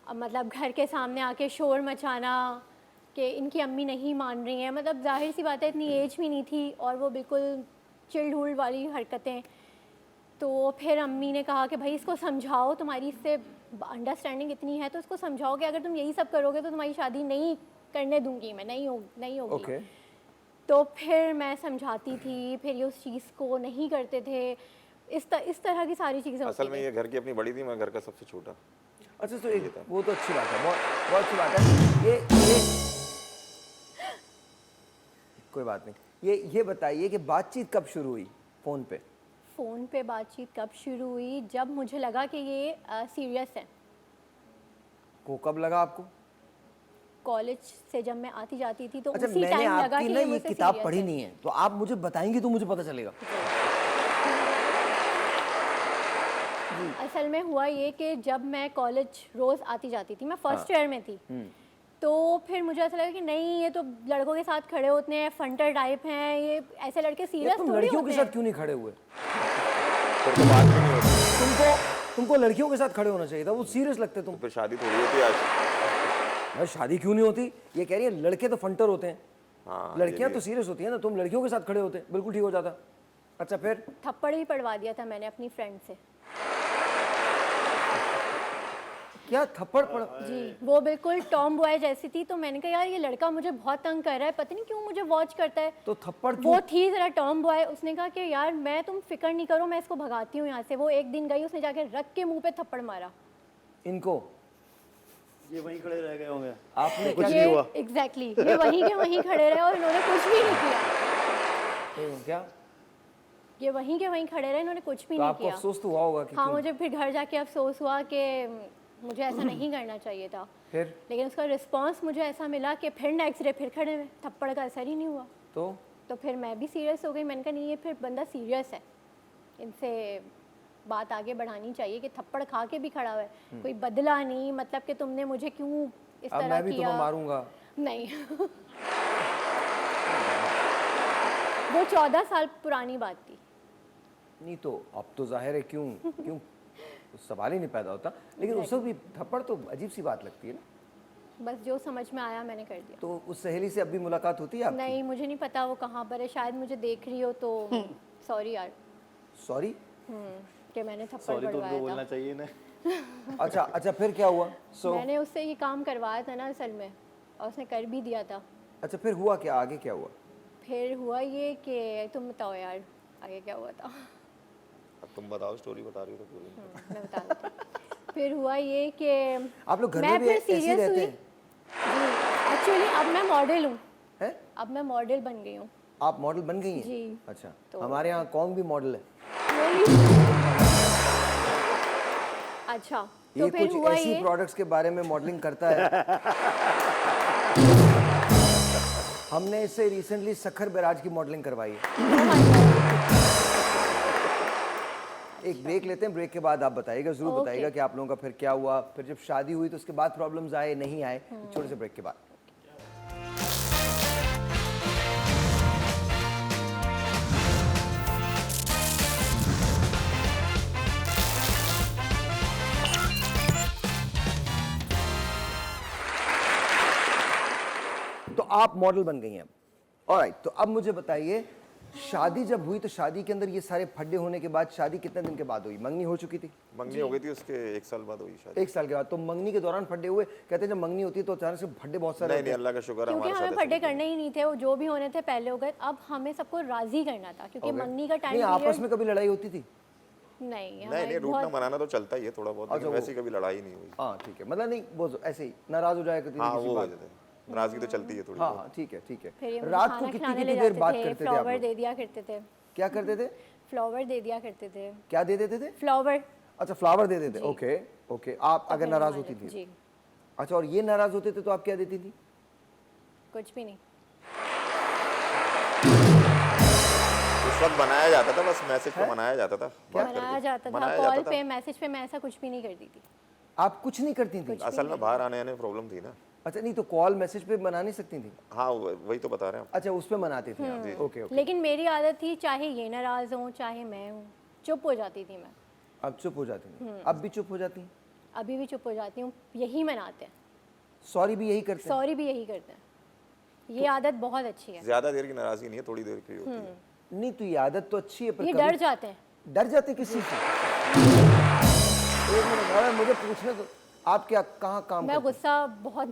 मतलब घर के सामने आके शोर मचाना कि इनकी अम्मी नहीं मान रही हैं। मतलब जाहिर सी बात है, इतनी एज भी नहीं थी और वो बिल्कुल चिल्ड हुल्ड वाली हरकतें। तो फिर अम्मी ने कहा कि भाई इसको समझाओ, तुम्हारी इससे अंडरस्टैंडिंग इतनी है तो इसको समझाओ कि अगर तुम यही सब करोगे तो तुम्हारी शादी नहीं करने दूंगी मैं, नहीं होगी। ओके तो फिर मैं समझाती थी, फिर ये उस चीज़ को नहीं करते थे। इस तरह की सारी चीज़ें असल होती में थी। ये घर की अपनी बड़ी थी, मैं घर का सबसे छोटा। अच्छा तो एक वो तो अच्छी बात है, बहुत बहुत अच्छी बात है। ये कोई बात नहीं। ये बताइए कि बातचीत कब शुरू हुई फोन पे? फ़ोन पे बातचीत कब शुरू हुई? जब मुझे लगा कि ये सीरियस है। को कब लगा आपको? कॉलेज से जब मैं आती जाती थी तो अच्छा उसी मैंने टाइम लगा आपकी कि ना ये ये मुझसे किताब serious पढ़ी है। नहीं है, तो आप मुझे बताएंगी तो मुझे पता चलेगा। असल में हुआ ये कि जब मैं कॉलेज रोज़ आती जाती थी, मैं फर्स्ट ईयर में थी, तो फिर मुझे ऐसा लगा कि नहीं ये तो लड़कों के साथ खड़े होते हैं, फंटर टाइप हैं, ये ऐसे लड़के यार सीरियस तुम थोड़ी लड़कियों के होते साथ हैं। क्यों नहीं खड़े हुए? फिर तो बात भी नहीं होती, तुमको लड़कियों के साथ खड़े होना चाहिए था, वो सीरियस लगते तुम। फिर शादी थोड़ी होती आज। भाई शादी क्यों नहीं होती? ये कह रही है लड़के तो फंटर होते हैं, हाँ लड़कियां तो सीरियस होती है ना। तुम लड़कियों के साथ खड़े होते, बिल्कुल ठीक हो जाता। अच्छा फिर? थप्पड़ भी पड़वा दिया था मैंने अपनी फ्रेंड से। क्या थप्पड़ पड़? जी, वो बिल्कुल टॉम बॉय जैसी थी, तो मैंने कहा यार ये लड़का मुझे बहुत तंग कर रहा है, पता नहीं क्यों मुझे वॉच करता है। तो थप्पड़ क्यों? वो थी ज़रा टॉम बॉय, उसने कहा कि यार मैं, तुम फिक्र नहीं करो, मैं इसको भगाती हूँ यहाँ से। वो एक दिन गई, उसने जाके रख के मुंह पे थप्पड़ मारा। इनको ये वहीं खड़े रह गए होंगे। आपने कुछ क्या नहीं हुआ। एग्जैक्टली, ये वहीं के वहीं खड़े रहे और इन्होंने कुछ भी नहीं किया। क्या? ये वहीं के वहीं खड़े रहे, इन्होंने कुछ भी तो नहीं आपको किया। अफसोस तो हुआ होगा कि हाँ, क्यों? मुझे फिर घर जाके अफसोस हुआ कि मुझे ऐसा नहीं करना चाहिए था। फिर लेकिन उसका रिस्पांस मुझे ऐसा मिला कि फिर नेक्स्ट डे फिर खड़े हुए, थप्पड़ का असर ही नहीं हुआ। तो तो फिर मैं भी सीरियस हो गई। मैंने कहा नहीं, ये फिर बंदा सीरियस है, इनसे बात आगे बढ़ानी चाहिए कि थप्पड़ खा के भी खड़ा हुआ है, कोई बदला नहीं, मतलब कि तुमने मुझे क्यों इस अब तरह मैं भी किया। तुम्हें मारूंगा। नहीं वो 14 साल पुरानी बात थी। नहीं तो अब तो जाहिर है क्यों क्यों सवाल ही नहीं पैदा होता, लेकिन उस वक्त भी थप्पड़ तो अजीब सी बात लगती है ना। बस जो समझ में आया मैंने कर दिया। तो उस सहेली से अब भी मुलाकात होती है आपकी? नहीं मुझे नहीं पता वो कहाँ पर है, शायद मुझे देख रही हो तो सॉरी यार। सॉरी? कि मैंने थप्पड़ सॉरी तो उनको पड़वाया बोलना था। चाहिए ना। अच्छा फिर क्या हुआ? मैंने उससे ये काम करवाया था ना असल में, और उसने कर भी दिया था। अच्छा फिर हुआ क्या, आगे क्या हुआ? फिर हुआ ये कि तुम बताओ यार आगे क्या हुआ था। अब तुम बताओ, स्टोरी बता रही हो तो पूरी। मैं बता देती हूँ। फिर हुआ ये कि आप लोग घर मैं में भी फिर ऐसे ही सीरियस रहते हुई। हैं? जी एक्चुअली अब मैं मॉडल हूँ, हैं? अब मैं मॉडल बन गई हूँ। आप मॉडल बन गई हैं? जी। अच्छा तो- हमारे यहाँ कौन भी मॉडल है। अच्छा ये तो फिर कुछ हुआ ऐसी ये प्रोडक्ट्स के बारे में मॉडलिंग करता है। हमने इससे रिसेंटली सखर बैराज की मॉडलिंग करवाई है। एक ब्रेक लेते हैं, ब्रेक के बाद आप बताइएगा, जरूर ओके। बताइएगा कि आप लोगों का फिर क्या हुआ, फिर जब शादी हुई तो उसके बाद प्रॉब्लम्स आए नहीं आए। छोटे से ब्रेक के बाद। तो आप मॉडल बन गई हैं अब। ऑलराइट, तो अब मुझे बताइए, शादी जब हुई तो शादी के अंदर ये सारे फड्डे होने के बाद शादी कितने दिन के बाद हुई? मंगनी हो चुकी थी? मंगनी हो गई थी, उसके 1 साल बाद हुई शादी। 1 साल के बाद। तो मंगनी के दौरान फड्डे हुए? कहते हैं जब मंगनी होती है तो अचानक से फड्डे बहुत सारे नहीं होते नहीं, हैं। अल्लाह का शुक्र है क्योंकि हमारे हमें साथ फड्डे ऐसा करने ही नहीं थे, वो जो भी होने थे पहले हो गए। अब हमें सबको राजी करना था क्योंकि Okay. मंगनी का नहीं, टाइम आपस में कभी लड़ाई होती थी? नहीं नहीं हमारी नहीं, रूठना बहुत मनाना तो चलता ही है थोड़ा बहुत, लेकिन वो- वैसी कभी लड़ाई नहीं हुई। हाँ ठीक है, मतलब नहीं वो ऐसे ही नाराज हो जाए किसी हाँ किसी वो हो बात। जाते हैं, नाराजगी तो चलती है थोड़ी हाँ बहुत। हाँ ठीक है ठीक फिर ये है। मुझे रात को खाना कितनी खिलाने ले कितनी देर जाते बात थे, करते थे आप फ्लावर लोग? दे दिया करते थे, क्या करते थे? फ्लावर दे दिया करते थे, क्या दे देते थे? फ्लावर। अच्छा फ्लावर दे देते। Okay okay. आप अगर अपने नाराज जमाने होती थी? जी अच्छा, और ये नाराज होते थे तो आप क्या देती थी? कुछ भी नहीं। उस वक्त बनाया जाता था, बस मैसेज पे मनाया जाता था, बात मनाया करके। जाता था, मनाया कॉल जाता पे था। मैसेज पे, मैं ऐसा कुछ भी नहीं करती थी। आप कुछ नहीं करती थी? असल में बाहर आने आने प्रॉब्लम थी ना। अच्छा नहीं तो कॉल मैसेज पे मना नहीं सकती थी? हाँ वही तो बता रहे हैं। अच्छा उस पे मनाते थे आप। Okay okay. लेकिन मेरी आदत थी चाहे ये नाराज हो चाहे मैं हूँ, चुप हो जाती थी मैं। अब चुप हो जाती हैं? अब भी चुप हो जाती हैं? अभी भी चुप हो जाती हूँ, यही मनाते हैं, सॉरी भी यही करते हैं? सॉरी भी यही करते हैं। ये आदत बहुत अच्छी है। ज्यादा देर की नाराजगी नहीं है, थोड़ी देर की होती है। नहीं तो ये आदत तो अच्छी है, पर ये कभी डर जाते हैं। डर जाते किस चीज से? एक मिनट, अरे मुझे पूछने दो, आप क्या कहाँ काम मैं करते गुस्सा बहुत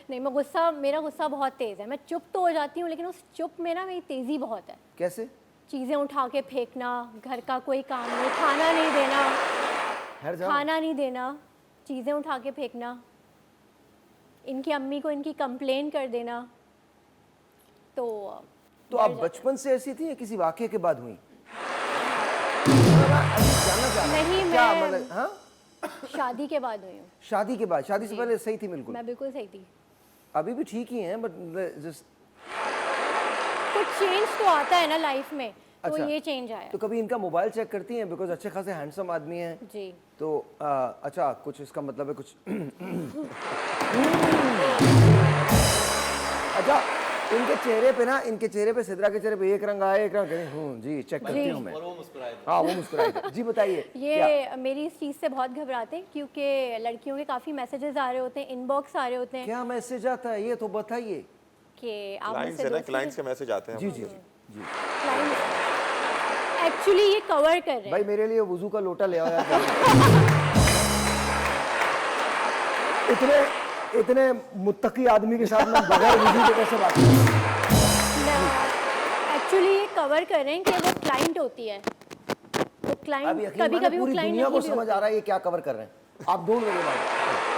नहीं, मैं गुस्सा, मेरा गुस्सा बहुत तेज़ है। मैं चुप तो हो जाती हूँ लेकिन उस चुप में ना मेरी तेज़ी बहुत है। कैसे? चीज़ें उठा के फेंकना, घर का कोई काम नहीं, खाना नहीं देना, हर जाओ। खाना नहीं देना, चीज़ें उठा के फेंकना, इनकी अम्मी को इनकी कंप्लेन कर देना। तो आप बचपन से ऐसी थी या किसी वाकये के बाद हुई? जानना चाह रहा हूँ। नहीं, क्या मैं- मतलब? हाँ, शादी के बाद हुई हूँ। शादी के बाद? शादी से पहले सही थी बिल्कुल? मैं बिल्कुल सही थी। अभी भी ठीक ही हैं, बट जस्ट कुछ चेंज तो आता है ना लाइफ में, तो अच्छा। ये चेंज आया। तो कभी इनका मोबाइल चेक करती हैं? बिकॉज अच्छे खासे हैंडसम आदमी हैं। जी तो अच्छा, कुछ इसका मतलब है कुछ अच्छा, इनके चेहरे पे सिद्रा के चेहरे पे एक रंग आया, एक रंग जी चेक करती हूँ मैं। और वो मुस्कुराए थे। हाँ वो मुस्कुराए थे। जी बताइए। ये मेरी इस चीज़ से बहुत घबराते हैं क्योंकि लड़कियों के काफ़ी मैसेजेस आ रहे होते हैं, इनबॉक्स आ रहे होते हैं क्या मैसेज आता है ये तो बताइए। कि आप क्लाइंट्स मुझसे है ना, दोस्ती क्लाइंट्स के मैसेज आते हैं। जी जी जी। एक्चुअली ये कवर कर रहे भाई हैं। मेरे लिए वुजू का लोटा ले आओ यार। इतने मुत्तकी आदमी के साथ मैं बगैर वुजू के कैसे बात करूं? एक्चुअली ये कवर कर रहे हैं कि वो क्लाइंट होती है, तो अभी क्लाइंट यकीन कभी माने कभी वो पूरी क्लाइंट दुनिया नहीं को भी समझ होती। आ रहा है ये क्या कवर कर रहे हैं। आप ढूंढ रहे हैं।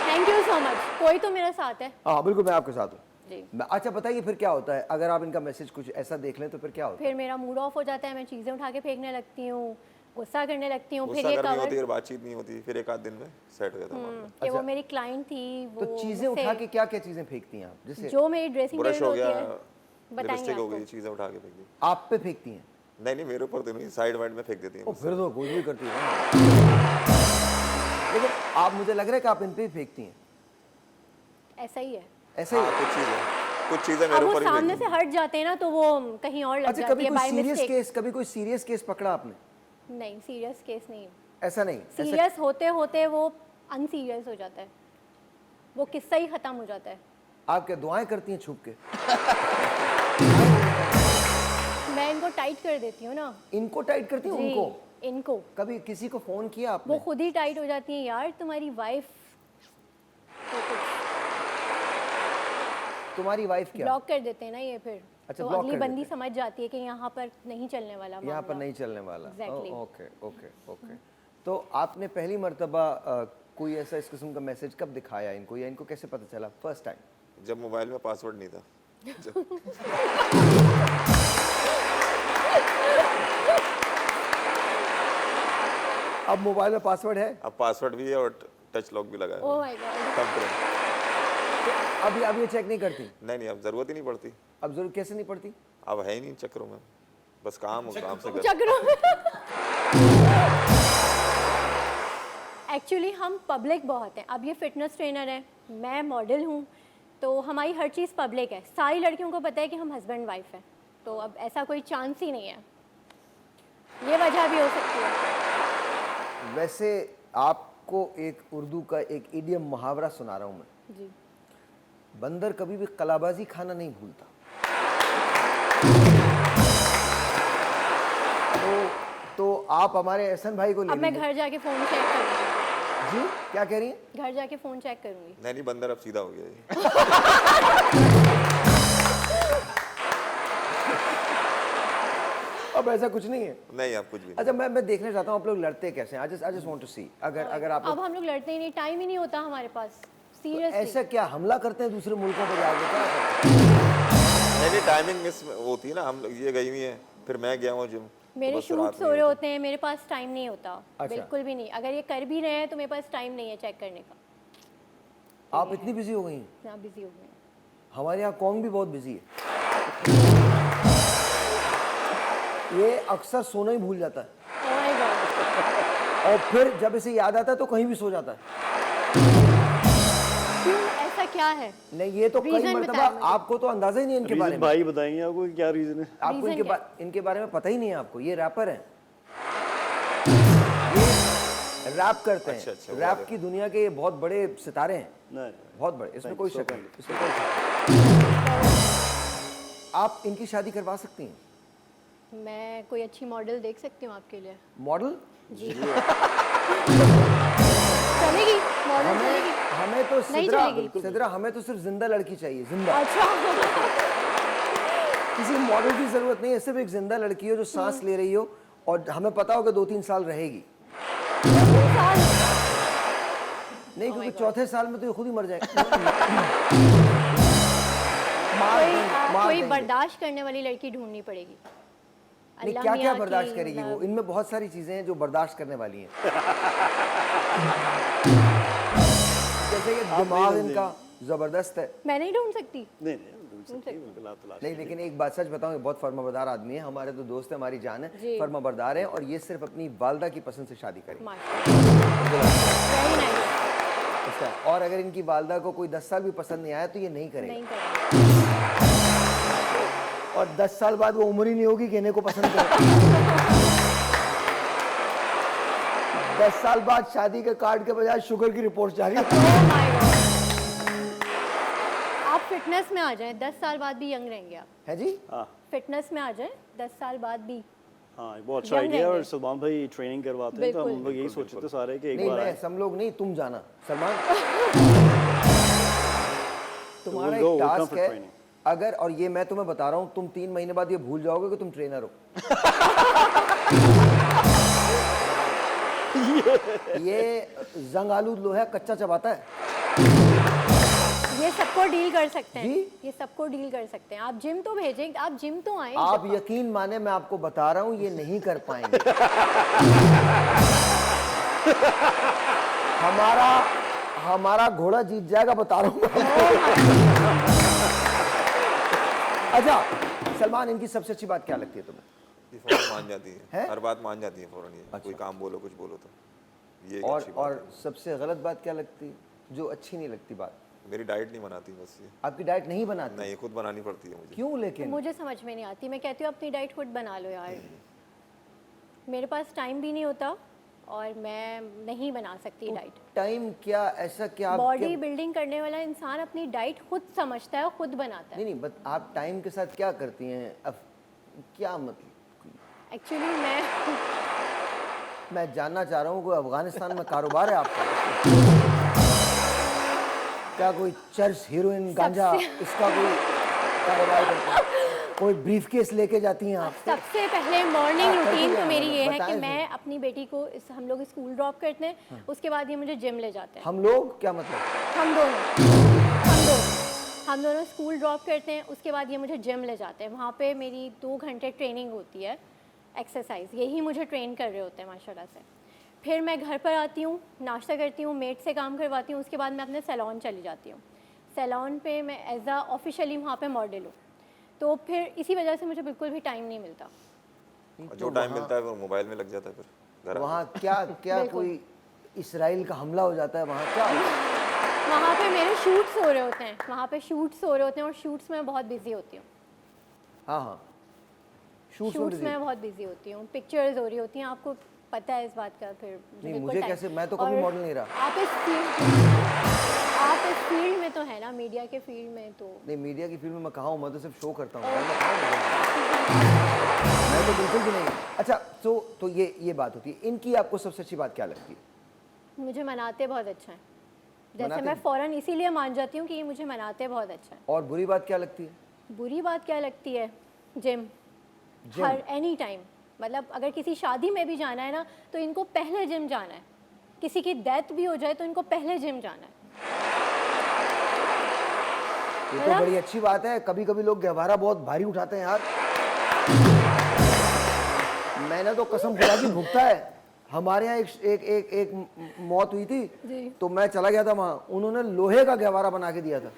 थैंक यू सो मच, कोई तो मेरे साथ है। हाँ बिल्कुल, मैं आपके साथ हूँ। जी अच्छा बताइए फिर क्या होता है अगर आप इनका मैसेज कुछ ऐसा देख लें तो फिर क्या होता है? फिर मेरा मूड ऑफ हो जाता है, मैं चीज़ें उठा के फेंकने लगती हूँ, गुस्सा करने लगती हूँ। फिर गुस्सा ये करनी होती कवर है और बातचीत नहीं होती, फिर एक आध दिन में सेट हो जाता है मामला। कि वो मेरी क्लाइंट थी, वो तो चीजें मुझसे- उठा के क्या क्या चीजें फेंकती हैं आप? जैसे जो मेरी ड्रेसिंग ब्रश टेबल हो होती गया, है, बताएंगे लिपस्टिक हो आपको। गई, चीजें उठा के फेंक दी। आप पे फेंकती हैं? नहीं मेरे ऊपर तो नहीं, साइड वाइड में फेंक देती ओ है। फिर तो कुछ भी करती है। लेकिन आप, मुझे लग रहा है कि आप इन पे ही फेंकती हैं। ऐसा ही है। ऐसा ही हाँ, है। कुछ चीजें अब मेरे वो ऊपर ही सामने फेंक से हट जाते हैं ना तो वो कहीं और लग अच्छा, जाती कभी है कोई बाय सीरियस मिस्टेक। केस, कभी कोई सीरियस केस पकड़ा आपने? नहीं, सीरियस केस नहीं। ऐसा नहीं, ऐसा सीरियस होते होते वो अनसीरियस हो जाता है, वो किस्सा ही खत्म हो जाता है। आप क्या दुआएं करती हैं छुप के? मैं इनको टाइट कर देती हूँ ना। इनको टाइट करती हैं? जी, उनको? इनको। कभी किसी को फोन किया आपने? वो खुद ही टाइट हो जाती हैं, यार तुम्हारी वाइफ तुम्हारी वाइफ क्या? ब्लॉक कर देते हैं ना ये फिर। अच्छा, तो block अगली कर बंदी देते हैं। समझ जाती है कि यहाँ पर नहीं चलने वाला यहाँ पर मामला। नहीं चलने वाला। Exactly. Okay okay okay. तो आपने पहली मर्तबा कोई ऐसा इस किस्म का मैसेज कब दिखाया इनको, या इनको कैसे पता चला फर्स्ट टाइम? जब मोबाइल में पासवर्ड नहीं था। अब मोबाइल में पासवर्ड है? अब पासवर्ड भी है और टच लॉक भी लगा है। ओह माय गॉड। कम तुरंत। अब ये चेक नहीं करती? नहीं अब जरूरत ही नहीं पड़ती। अब जरूर कैसे नहीं पड़ती? अब है ही नहीं चक्रों में, बस काम हो, काम से घर। चक्रों एक्चुअली हम पब्लिक बहुत हैं। अब ये फिटनेस ट्रेनर है, मैं मॉडल हूँ, तो हमारी हर चीज़ पब्लिक है। सारी लड़कियों को पता है कि हम हस्बैंड वाइफ हैं, तो अब ऐसा कोई चांस ही नहीं है। ये वजह भी हो सकती है। वैसे आपको एक उर्दू का एक इडियम मुहावरा सुना रहा हूँ मैं। जी। बंदर कभी भी कलाबाजी खाना नहीं भूलता। तो आप हमारे एहसन भाई को ले अब मैं लीजिए। घर जाके फ़ोन चेक करूँगी। जी क्या कह रही हैं? घर जाके फ़ोन चेक करूँगी। नहीं बंदर अब सीधा हो गया ये। अब ऐसा कुछ नहीं है। नहीं अब कुछ भी नहीं। अच्छा, मैं देखना चाहता हूँ आप लोग लड़ते कैसे हैं। आई जस्ट वांट टू सी। अगर आप अब हम लोग लड़ते ही नहीं, टाइम ही नहीं होता हमारे पास। सीरियसली। ऐसा क्या हमला करते हैं दूसरे मुल्कों पर जाके, क्या करते हैं? नहीं टाइमिंग मिस होती है ना, हम लोग ये गई हुई है, फिर मैं गया हूँ जिम। मेरे शूट्स हो रहे होते हैं, मेरे पास टाइम नहीं होता। अच्छा। बिल्कुल भी नहीं। अगर ये कर भी रहे हैं तो मेरे पास टाइम नहीं है चेक करने का। आप इतनी बिजी हो गई हैं? मैं बिजी हो गई हूँ। हमारे यहाँ कौन भी बहुत बिजी है। ये अक्सर सोना ही भूल जाता है, Oh my God। और फिर जब इसे याद आता है तो कहीं भी सो जाता है। क्यों, ऐसा क्या है? नहीं, ये तो कई Reason मर्तबा बताओ मुझे। आपको तो अंदाजा ही नहीं है इनके बारे रीजन में। भाई बताएंगे आपको कि क्या रीजन है। आपको Reason क्या? इनके बारे में पता ही नहीं है आपको। ये रैपर हैं, ये रैप करते हैं। अच्छा, वो रैप वाले। की दुनिया के ये बहुत बड़े सितारे हैं, नहीं बहुत बड़े। इसमें Thank कोई you, so शक नहीं, kind. इसमें कोई शक नहीं। आप इनकी शादी करवा सकती हैं? मैं कोई अच्छी मॉडल देख सकती हूँ आपके लिए? मॉडल? जी। चलेगी मॉडल, चलेगी? हमें तो नहीं सिद्रा, चलेगी। सिद्रा हमें तो सिर्फ जिंदा लड़की चाहिए, जिंदा। अच्छा। किसी मॉडल की जरूरत नहीं है, सिर्फ एक जिंदा लड़की हो जो सांस ले रही हो, और हमें पता हो कि 2-3 साल रहेगी। नहीं, क्योंकि चौथे साल में तो ये खुद ही मर जाएगा। कोई बर्दाश्त करने वाली लड़की ढूंढनी पड़ेगी। नहीं, अल्लाह क्या क्या मियाँ बर्दाश्त की करेगी वो? मतलब- इनमें बहुत सारी चीजें हैं जो बर्दाश्त करने वाली हैं। जैसे कि दिमाग इनका जबरदस्त है। मैं नहीं ढूंढ सकती। नहीं ढूंढ सकती, बिल्कुल आप तलाश नहीं, लेकिन एक बात सच बताऊं, ये बहुत फर्माबरदार आदमी है, हमारे तो दोस्त है, हमारी जान है, जी। फर्माबरदार है, और ये सिर्फ अपनी वालदा की पसंद से शादी करेंगे। Very nice. अच्छा, और अगर इनकी वालदा को कोई 10 साल भी पसंद नहीं आया तो ये नहीं करेगा। नहीं करेंगे। और 10 साल बाद वो उम्र ही नहीं होगी कि इन्हें को पसंद करे। 10 साल बाद शादी के कार्ड के बजाय शुगर की रिपोर्ट जारी हो। Oh my God। आप फिटनेस में आ जाएं, 10 साल बाद भी यंग रहेंगे आप। है जी? हाँ फिटनेस में आ जाएं, 10 साल बाद भी। हाँ, ये बहुत अच्छा Young आइडिया है। और रहेंगे। सलमान भाई ट्रेनिंग करवाते हैं, तो बिल्कुल। हम लोग यही सोचते थे सारे कि एक नहीं, बार मैं आए। सब लोग नहीं, तुम जाना सलमान। तुम्हारा We'll go, एक we'll come टास्क for है, training. अगर, और ये मैं तुम्हें बता रहा हूँ, तुम 3 महीने बाद ये भूल जाओगे कि तुम ट्रेनर हो। ये जंग आलूद लोहा कच्चा चबाता है। ये सबको डील कर सकते हैं। जी? ये सबको डील कर सकते हैं। आप जिम तो भेजें, आप जिम तो आए। आप यकीन माने, मैं आपको बता रहा हूँ, ये नहीं कर पाएंगे। हमारा घोड़ा जीत जाएगा, बता रहा हूँ। अच्छा सलमान, इनकी सबसे अच्छी बात क्या लगती है तुम्हें? ये फौरन मान जाती हैं? है, हर बात मान जाती है फौरन। ये कोई काम बोलो, कुछ बोलो तो ये एक अच्छी बात और सबसे गलत बात क्या लगती है, जो अच्छी नहीं लगती बात? है। मेरी डाइट नहीं बनाती बस ये। आपकी डाइट नहीं बनाती? नहीं, खुद बनानी पड़ती है मुझे। क्यों लेकिन? मुझे समझ में नहीं आती। मैं कहती हूँ अपनी डाइट खुद बना लो यार। मेरे पास टाइम भी नहीं होता और मैं नहीं बना सकती डाइट। टाइम क्या, ऐसा क्या? बॉडी बिल्डिंग करने वाला इंसान अपनी डाइट खुद समझता है और खुद बनाता है। नहीं बट आप टाइम के साथ क्या करती हैं? अब क्या मतलब? एक्चुअली मैं जानना चाह रहा हूँ, कोई अफगानिस्तान में कारोबार है आपका? क्या कोई चर्च, हीरोइन, गांजा, इसका कोई कारोबार करते हैं? कोई ब्रीफकेस लेके जाती हैं आप? सबसे पहले मॉर्निंग हाँ, रूटीन करती तो हैं, मेरी ये है कि बताएं मैं अपनी बेटी को हम लोग स्कूल ड्रॉप करते हैं, उसके बाद ये मुझे जिम ले जाते हैं। हम लोग क्या मतलब? हम दोनों स्कूल ड्रॉप करते हैं, उसके बाद ये मुझे जिम ले जाते हैं। वहाँ पे मेरी 2 घंटे ट्रेनिंग होती है, एक्सरसाइज, यही मुझे ट्रेन कर रहे होते हैं माशाल्लाह से। फिर मैं घर पर आती हूँ, नाश्ता करती हूँ, मेड से काम करवाती हूँ, उसके बाद मैं अपने सैलून चली जाती हूँ। सैलून पे मैं एज आ ऑफिशियली वहाँ पे मॉडल हूँ, तो फिर इसी वजह से मुझे बिल्कुल भी टाइम नहीं मिलता। और जो टाइम मिलता है वो मोबाइल में लग जाता है। फिर घर वहाँ क्या क्या कोई इसराइल का हमला हो जाता है वहाँ, क्या होता है? वहाँ पे मेरे शूट्स हो रहे होते हैं, और शूट्स में बहुत बिजी होती हूँ। हाँ शूट्स में बहुत बिजी होती हूँ, पिक्चर्स हो रही होती हैं, आपको पता है इस बात का। फिर नहीं, बिल्कुल मुझे time- कैसे, मैं तो कभी और मॉडल नहीं रहा। आप इस फील्ड में तो है ना, मीडिया के फील्ड में तो। नहीं, मीडिया की फील्ड में मैं कहाँ हूँ, मैं तो सिर्फ शो करता हूँ। मैं तो बिल्कुल भी नहीं। अच्छा, तो ये बात होती है। इनकी आपको सबसे अच्छी बात क्या लगती है? मुझे मनाते बहुत अच्छा है। जैसे मनाते मैं हैं? फ़ौरन इसीलिए मान जाती हूँ कि ये मुझे मनाते बहुत अच्छा है। और बुरी बात क्या लगती है? बुरी बात क्या लगती है? जिम, हर एनी टाइम। मतलब अगर किसी शादी में भी जाना है ना, तो इनको पहले जिम जाना है। किसी की डेथ भी हो जाए तो इनको पहले जिम जाना है। ये तो बड़ी अच्छी बात है। कभी कभी लोग गहवारा बहुत भारी उठाते हैं यार। मैंने तो कसम खुदा की भुगता है। हमारे यहाँ एक मौत हुई थी, तो मैं चला गया था वहाँ, उन्होंने लोहे का गहवारा बना के दिया था।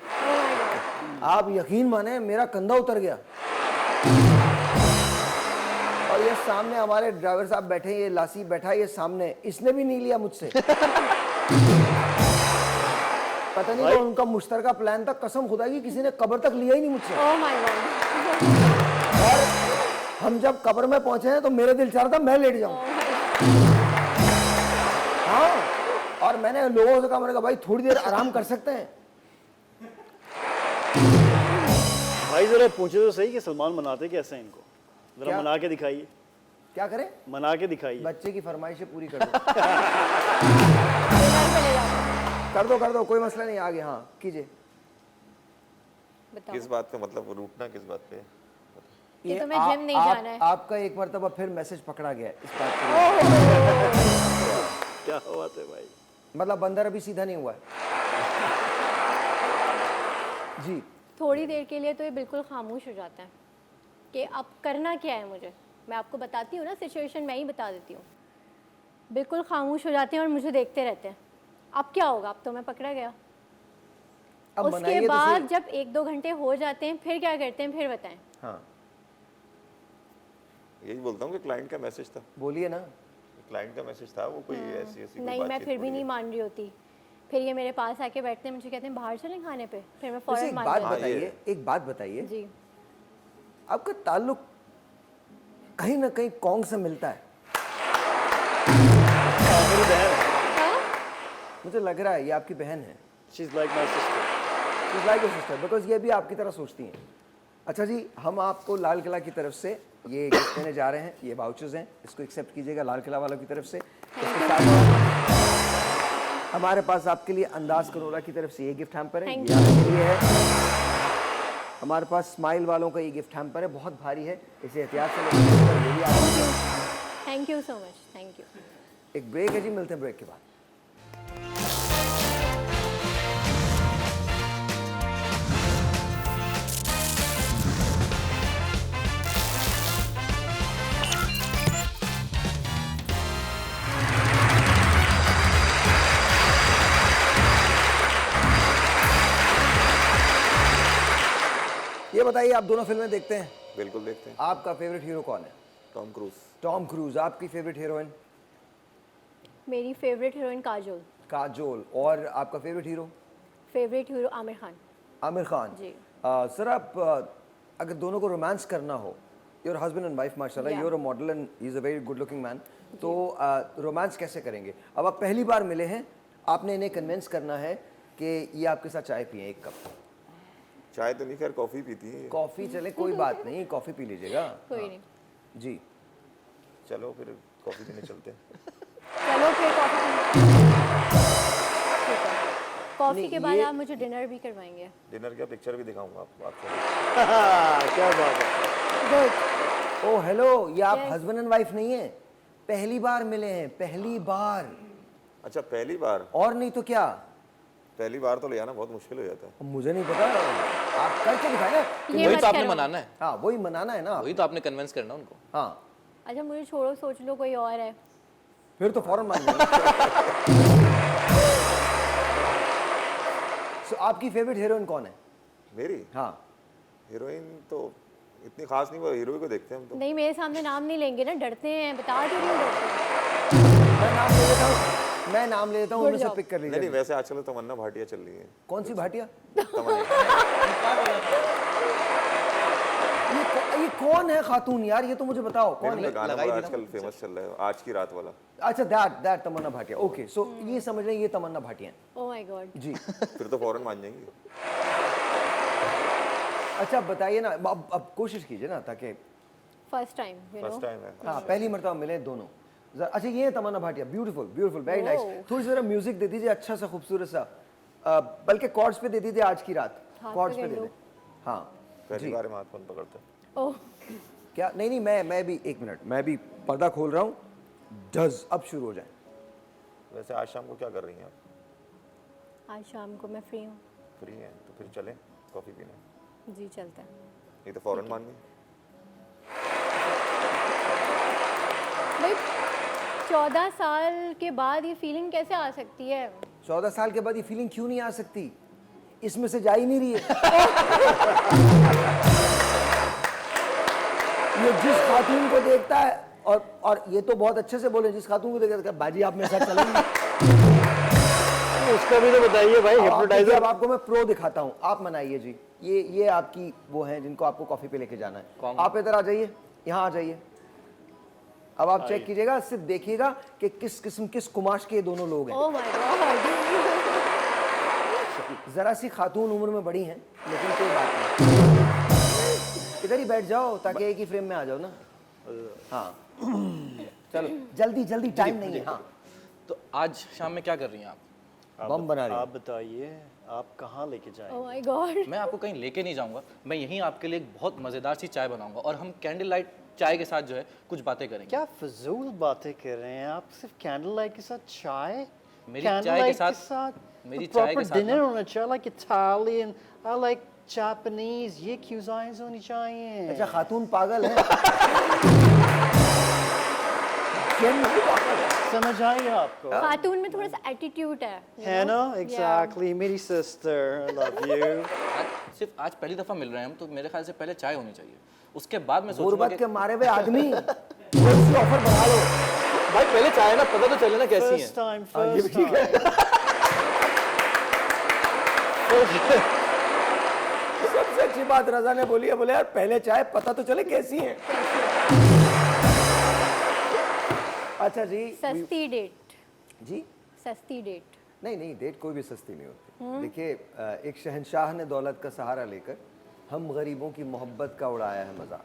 आप यकीन माने मेरा कंधा उतर गया। और ये सामने हमारे ड्राइवर साहब बैठे, ये लासी बैठा है ये सामने, इसने भी नहीं लिया मुझसे। पता नहीं, तो उनका मुश्तरका प्लान था, कसम खुदा की किसी ने कब्र तक लिया ही नहीं मुझसे। ओह माय गॉड। और हम जब कब्र में पहुंचे हैं तो मेरे दिल चाह रहा था मैं लेट जाऊं। हाँ, और मैंने लोगों से कहा, मैंने कहा भाई थोड़ी देर आराम कर सकते हैं। भाई जरा पूछे तो सही कि सलमान मनाते कैसे हैं इनको, जरा क्या? मना के दिखाइए। क्या करें? मना के दिखाइए। बच्चे की फरमाइशें पूरी कर दो। डिनर पे ले जाते हैं। कर दो, कोई मसला नहीं, आगे। हाँ, कीजिए। बताओ किस बात पे, मतलब रूठना किस बात पे? कि तुम्हें जिम नहीं जाना है। आपका एक मरतबा फिर मैसेज पकड़ा गया है इस बात पे। क्या बात है भाई। मतलब बंदर अभी सीधा नहीं हुआ है। जी, थोड़ी देर के लिए तो ये बिल्कुल खामोश हो जाता है कि अब करना क्या है मुझे। मैं आपको बताती हूँ ना, सिचुएशन मैं ही बता देती हूँ। बिल्कुल खामोश हो जाते हैं और मुझे देखते रहते हैं। अब क्या होगा, अब तो मैं पकड़ा गया। अब उसके मनाइए तो बाद सही। जब 1-2 घंटे हो जाते हैं, फिर क्या करते हैं, फिर बताएं। हाँ, यही बोलता हूँ कि क्लाइंट का मैसेज था। बोलिए ना। क्लाइंट का मैसेज था, वो कोई ऐसी ऐसी कोई नहीं, मैं बातचीत फिर भी हो नहीं रही मान रही होती। फिर ये मेरे पास आके बैठते हैं, मुझे कहते हैं बाहर चलें खाने पे, फिर मैं वैसे फौरन एक मान बात जाती बताइए, एक बात बताइए, हूँ। जी, आपका ताल्लुक कहीं ना कहीं कौन से मिलता है? मेरी बहन है। हाँ? मुझे लग रहा है ये आपकी बहन है। She is like my sister. She's like a sister, because ये भी आपकी तरह सोचती हैं। अच्छा जी, हम आपको लाल किला की तरफ से ये गिफ्ट देने जा रहे हैं। ये वाउचर्स हैं, इसको एक्सेप्ट कीजिएगा लाल किला वालों की तरफ से। इसके साथ हमारे पास आपके लिए अंदाज करोड़ा की तरफ से ये गिफ्ट हैम्पर है, Thank ये आपके लिए है। हमारे पास स्माइल वालों का ये गिफ्ट हैम्पर है, बहुत भारी है, इसे एहतियात से लेकर ये भी आपके लिए। Thank you so much, thank you. एक ब्रेक है जी, मिलते हैं ब्रेक के बाद। ये बताइए, आप दोनों फिल्में देखते हैं? बिल्कुल देखते हैं। आपका फेवरेट हीरो कौन है? Tom Cruise. Tom Cruise. आपकी फेवरेट हीरोइन? मेरी फेवरेट हीरोइन काजोल। काजोल। और आपका favourite hero? Favourite hero Aamir Khan. Aamir Khan. जी। सर आप अगर दोनों को रोमांस करना हो, योर हस्बैंड एंड वाइफ माशाल्लाह, Yeah. You're a model and he is a very good looking man, तो रोमांस कैसे करेंगे? अब आप पहली बार मिले हैं, आपने इन्हें कन्विंस करना है कि ये आपके साथ चाय पिए एक कप। चाय तो नहीं, खैर कॉफी पीती है। कॉफी चले, कोई बात नहीं, कॉफी पी लीजिएगा। कोई नहीं। जी। चलो फिर कॉफी पीने चलते हैं। चलो फिर कॉफी नहीं, के बाद ये- आप मुझे डिनर भी करवाएंगे। डिनर क्या, पिक्चर भी दिखाऊंगा आपको। क्या बात है। गुड। ओ हेलो, ये आप Yes. हस्बैंड एंड वाइफ नहीं है, पहली बार मिले हैं, पहली बार। अच्छा पहली बार? और नहीं तो क्या। पहली बार तो ले आना बहुत मुश्किल हो जाता है। अब मुझे नहीं पता, आप करके दिखाए ना। ये वही मत तो आपने करो। मनाना है, हाँ वही मनाना है ना। वही तो आपने कन्विंस करना उनको। हाँ अच्छा मुझे छोड़ो, सोच लो कोई और है। फिर तो फौरन मान लेंगे। So, आपकी फेवरेट हीरोइन कौन है? मेरी हाँ हीरोइन तो इतनी खास नहीं, वो हीरो को देखते हैं हम तो। नहीं मेरे सामने नाम नहीं लेंगे ना, डरते हैं, बता तो रही हूँ डरते हैं। मैं नाम ले लेता हूँ, मैं नाम ले लेता हूँ, Good उनमें से job. पिक कर नहीं नहीं, लीजिए। वैसे आजकल तो तमन्ना भाटिया चल रही है। कौन सी भाटिया? तमन्ना ये कौन है खातून यार, ये तो मुझे बताओ कौन फिल्म है? का गाना लगाई बड़ा थी ना? आजकल फेमस चल रहा है, आज की रात वाला। अच्छा that Tamannaah Bhatia. Okay so ये समझ लें ये तमन्ना भाटिया हैं। Oh my god. जी। फिर तो फौरन मान जाएंगे। अच्छा बताइए ना, अब कोशिश कीजिए ना, ताकि first time you know. First time है। हाँ पहली मर्तबा मिले दोनों। अच्छा ये है Tamannaah Bhatia, beautiful beautiful, very nice. Oh. थोड़ी सी जरा म्यूजिक दे दीजिए, अच्छा सा खूबसूरत सा, बल्कि कॉर्ड्स पे दे दीजिए, आज की रात हाथ कॉर्ड्स पे पकड़ दे लो। दे। हाँ पहली जी। बार हम हाथ फोन पकड़ते हैं। ओह क्या? नहीं मैं भी एक मिनट, मैं भी पर्दा खोल रहा हूँ। डज अब शुरू हो जाए। वैसे आज शाम को क्या कर रही हैं आप? आज शाम को मैं फ्री हूँ। फ्री हैं तो फिर चलें कॉफी पीने। जी चलता है। ये तो फौरन मान गई। भाई 14 साल के बाद ये फीलिंग कैसे आ सकती है? 14 साल के बाद ये फीलिंग क्यों नहीं आ सकती? इसमें से जा ही नहीं रही है। ये जिस खातून को देखता है, और ये तो बहुत अच्छे से बोले, जिस खातून को देखता है बाजी आप मेरे साथ चलेंगे। उसका भी तो बताइए भाई, अब आप देखिए, हिप्नोटाइजर। अब आपको मैं प्रो दिखाता हूँ, आप मनाइए जी। ये आपकी वो हैं जिनको आपको कॉफी पे लेके जाना है। कौन? आप इधर आ जाइए, यहाँ आ जाइए। अब आप चेक कीजिएगा, सिर्फ देखिएगा कि किस किस्म किस कुमाश के ये दोनों लोग हैं। Oh my God. जरा सी खातून उम्र में बड़ी हैं, लेकिन कोई बात नहीं। इधर ही बैठ जाओ ताकि एक ही फ्रेम में आ जाओ ना। हाँ चलो जल्दी जल्दी, टाइम नहीं है। हाँ तो आज शाम में क्या कर रही हैं आप? बम बना रही है। आप बताइए आप कहाँ लेके जाएंगे? ओह माय गॉड। मैं आपको कहीं लेके नहीं जाऊंगा, मैं यहीं आपके लिए एक बहुत मज़ेदार सी चाय बनाऊंगा और हम कैंडल लाइट चाय के साथ जो है कुछ बातें करेंगे। क्या फजूल बातें कर रहे हैं आप? सिर्फ कैंडल लाइट के साथ चाय? मेरी Candle चाय के light साथ- मेरी तो चाय के proper साथ dinner ना- होना चाहिए, like Italian, I like Japanese, ये cuisines होनी चाहिए। अच्छा खातून पागल है। Generally पागल है। समझ आई आपको? खातून में थोड़ा सा एटीट्यूड है you है know? ना? Exactly, मेरी sister, I love you। आज पहली दफ़ा मिल रहे हैं हम, तो मेरे ख्याल से पहले चाय होनी चाहिए, उसके बाद मैं सोचूंगा गुर्बत कि के मारे हुए आदमी कोई सी ऑफर बढ़ा लो। भाई पहले चाय ना, पता तो चले ना कैसी First है। time, ये भी first ठीक है। time। सबसे अच्छी बात रजा ने बोली है, बोले यार पहले चाय पता तो चले कैसी है। अच्छा जी। सस्ती डेट। जी सस्ती डेट। नहीं डेट कोई भी सस्ती नहीं होती। देखिए एक शहंशाह ने दौलत का सहारा लेकर हम गरीबों की मोहब्बत का उड़ाया है मजाक।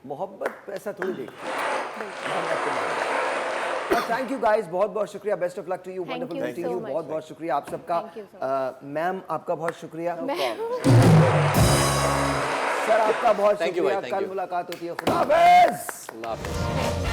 मोहब्बत पैसा थोड़ी देखती है। थैंक यू गाइस, बहुत बहुत शुक्रिया, best of luck to you, Thank wonderful you meeting so you. much. बहुत बहुत शुक्रिया आप सबका। Thank you so मैम आपका बहुत शुक्रिया। सर आपका बहुत Thank you शुक्रिया। भाई, thank कल you. मुलाकात होती है। खुदा हाफिज़। अल्लाह हाफ़िज़।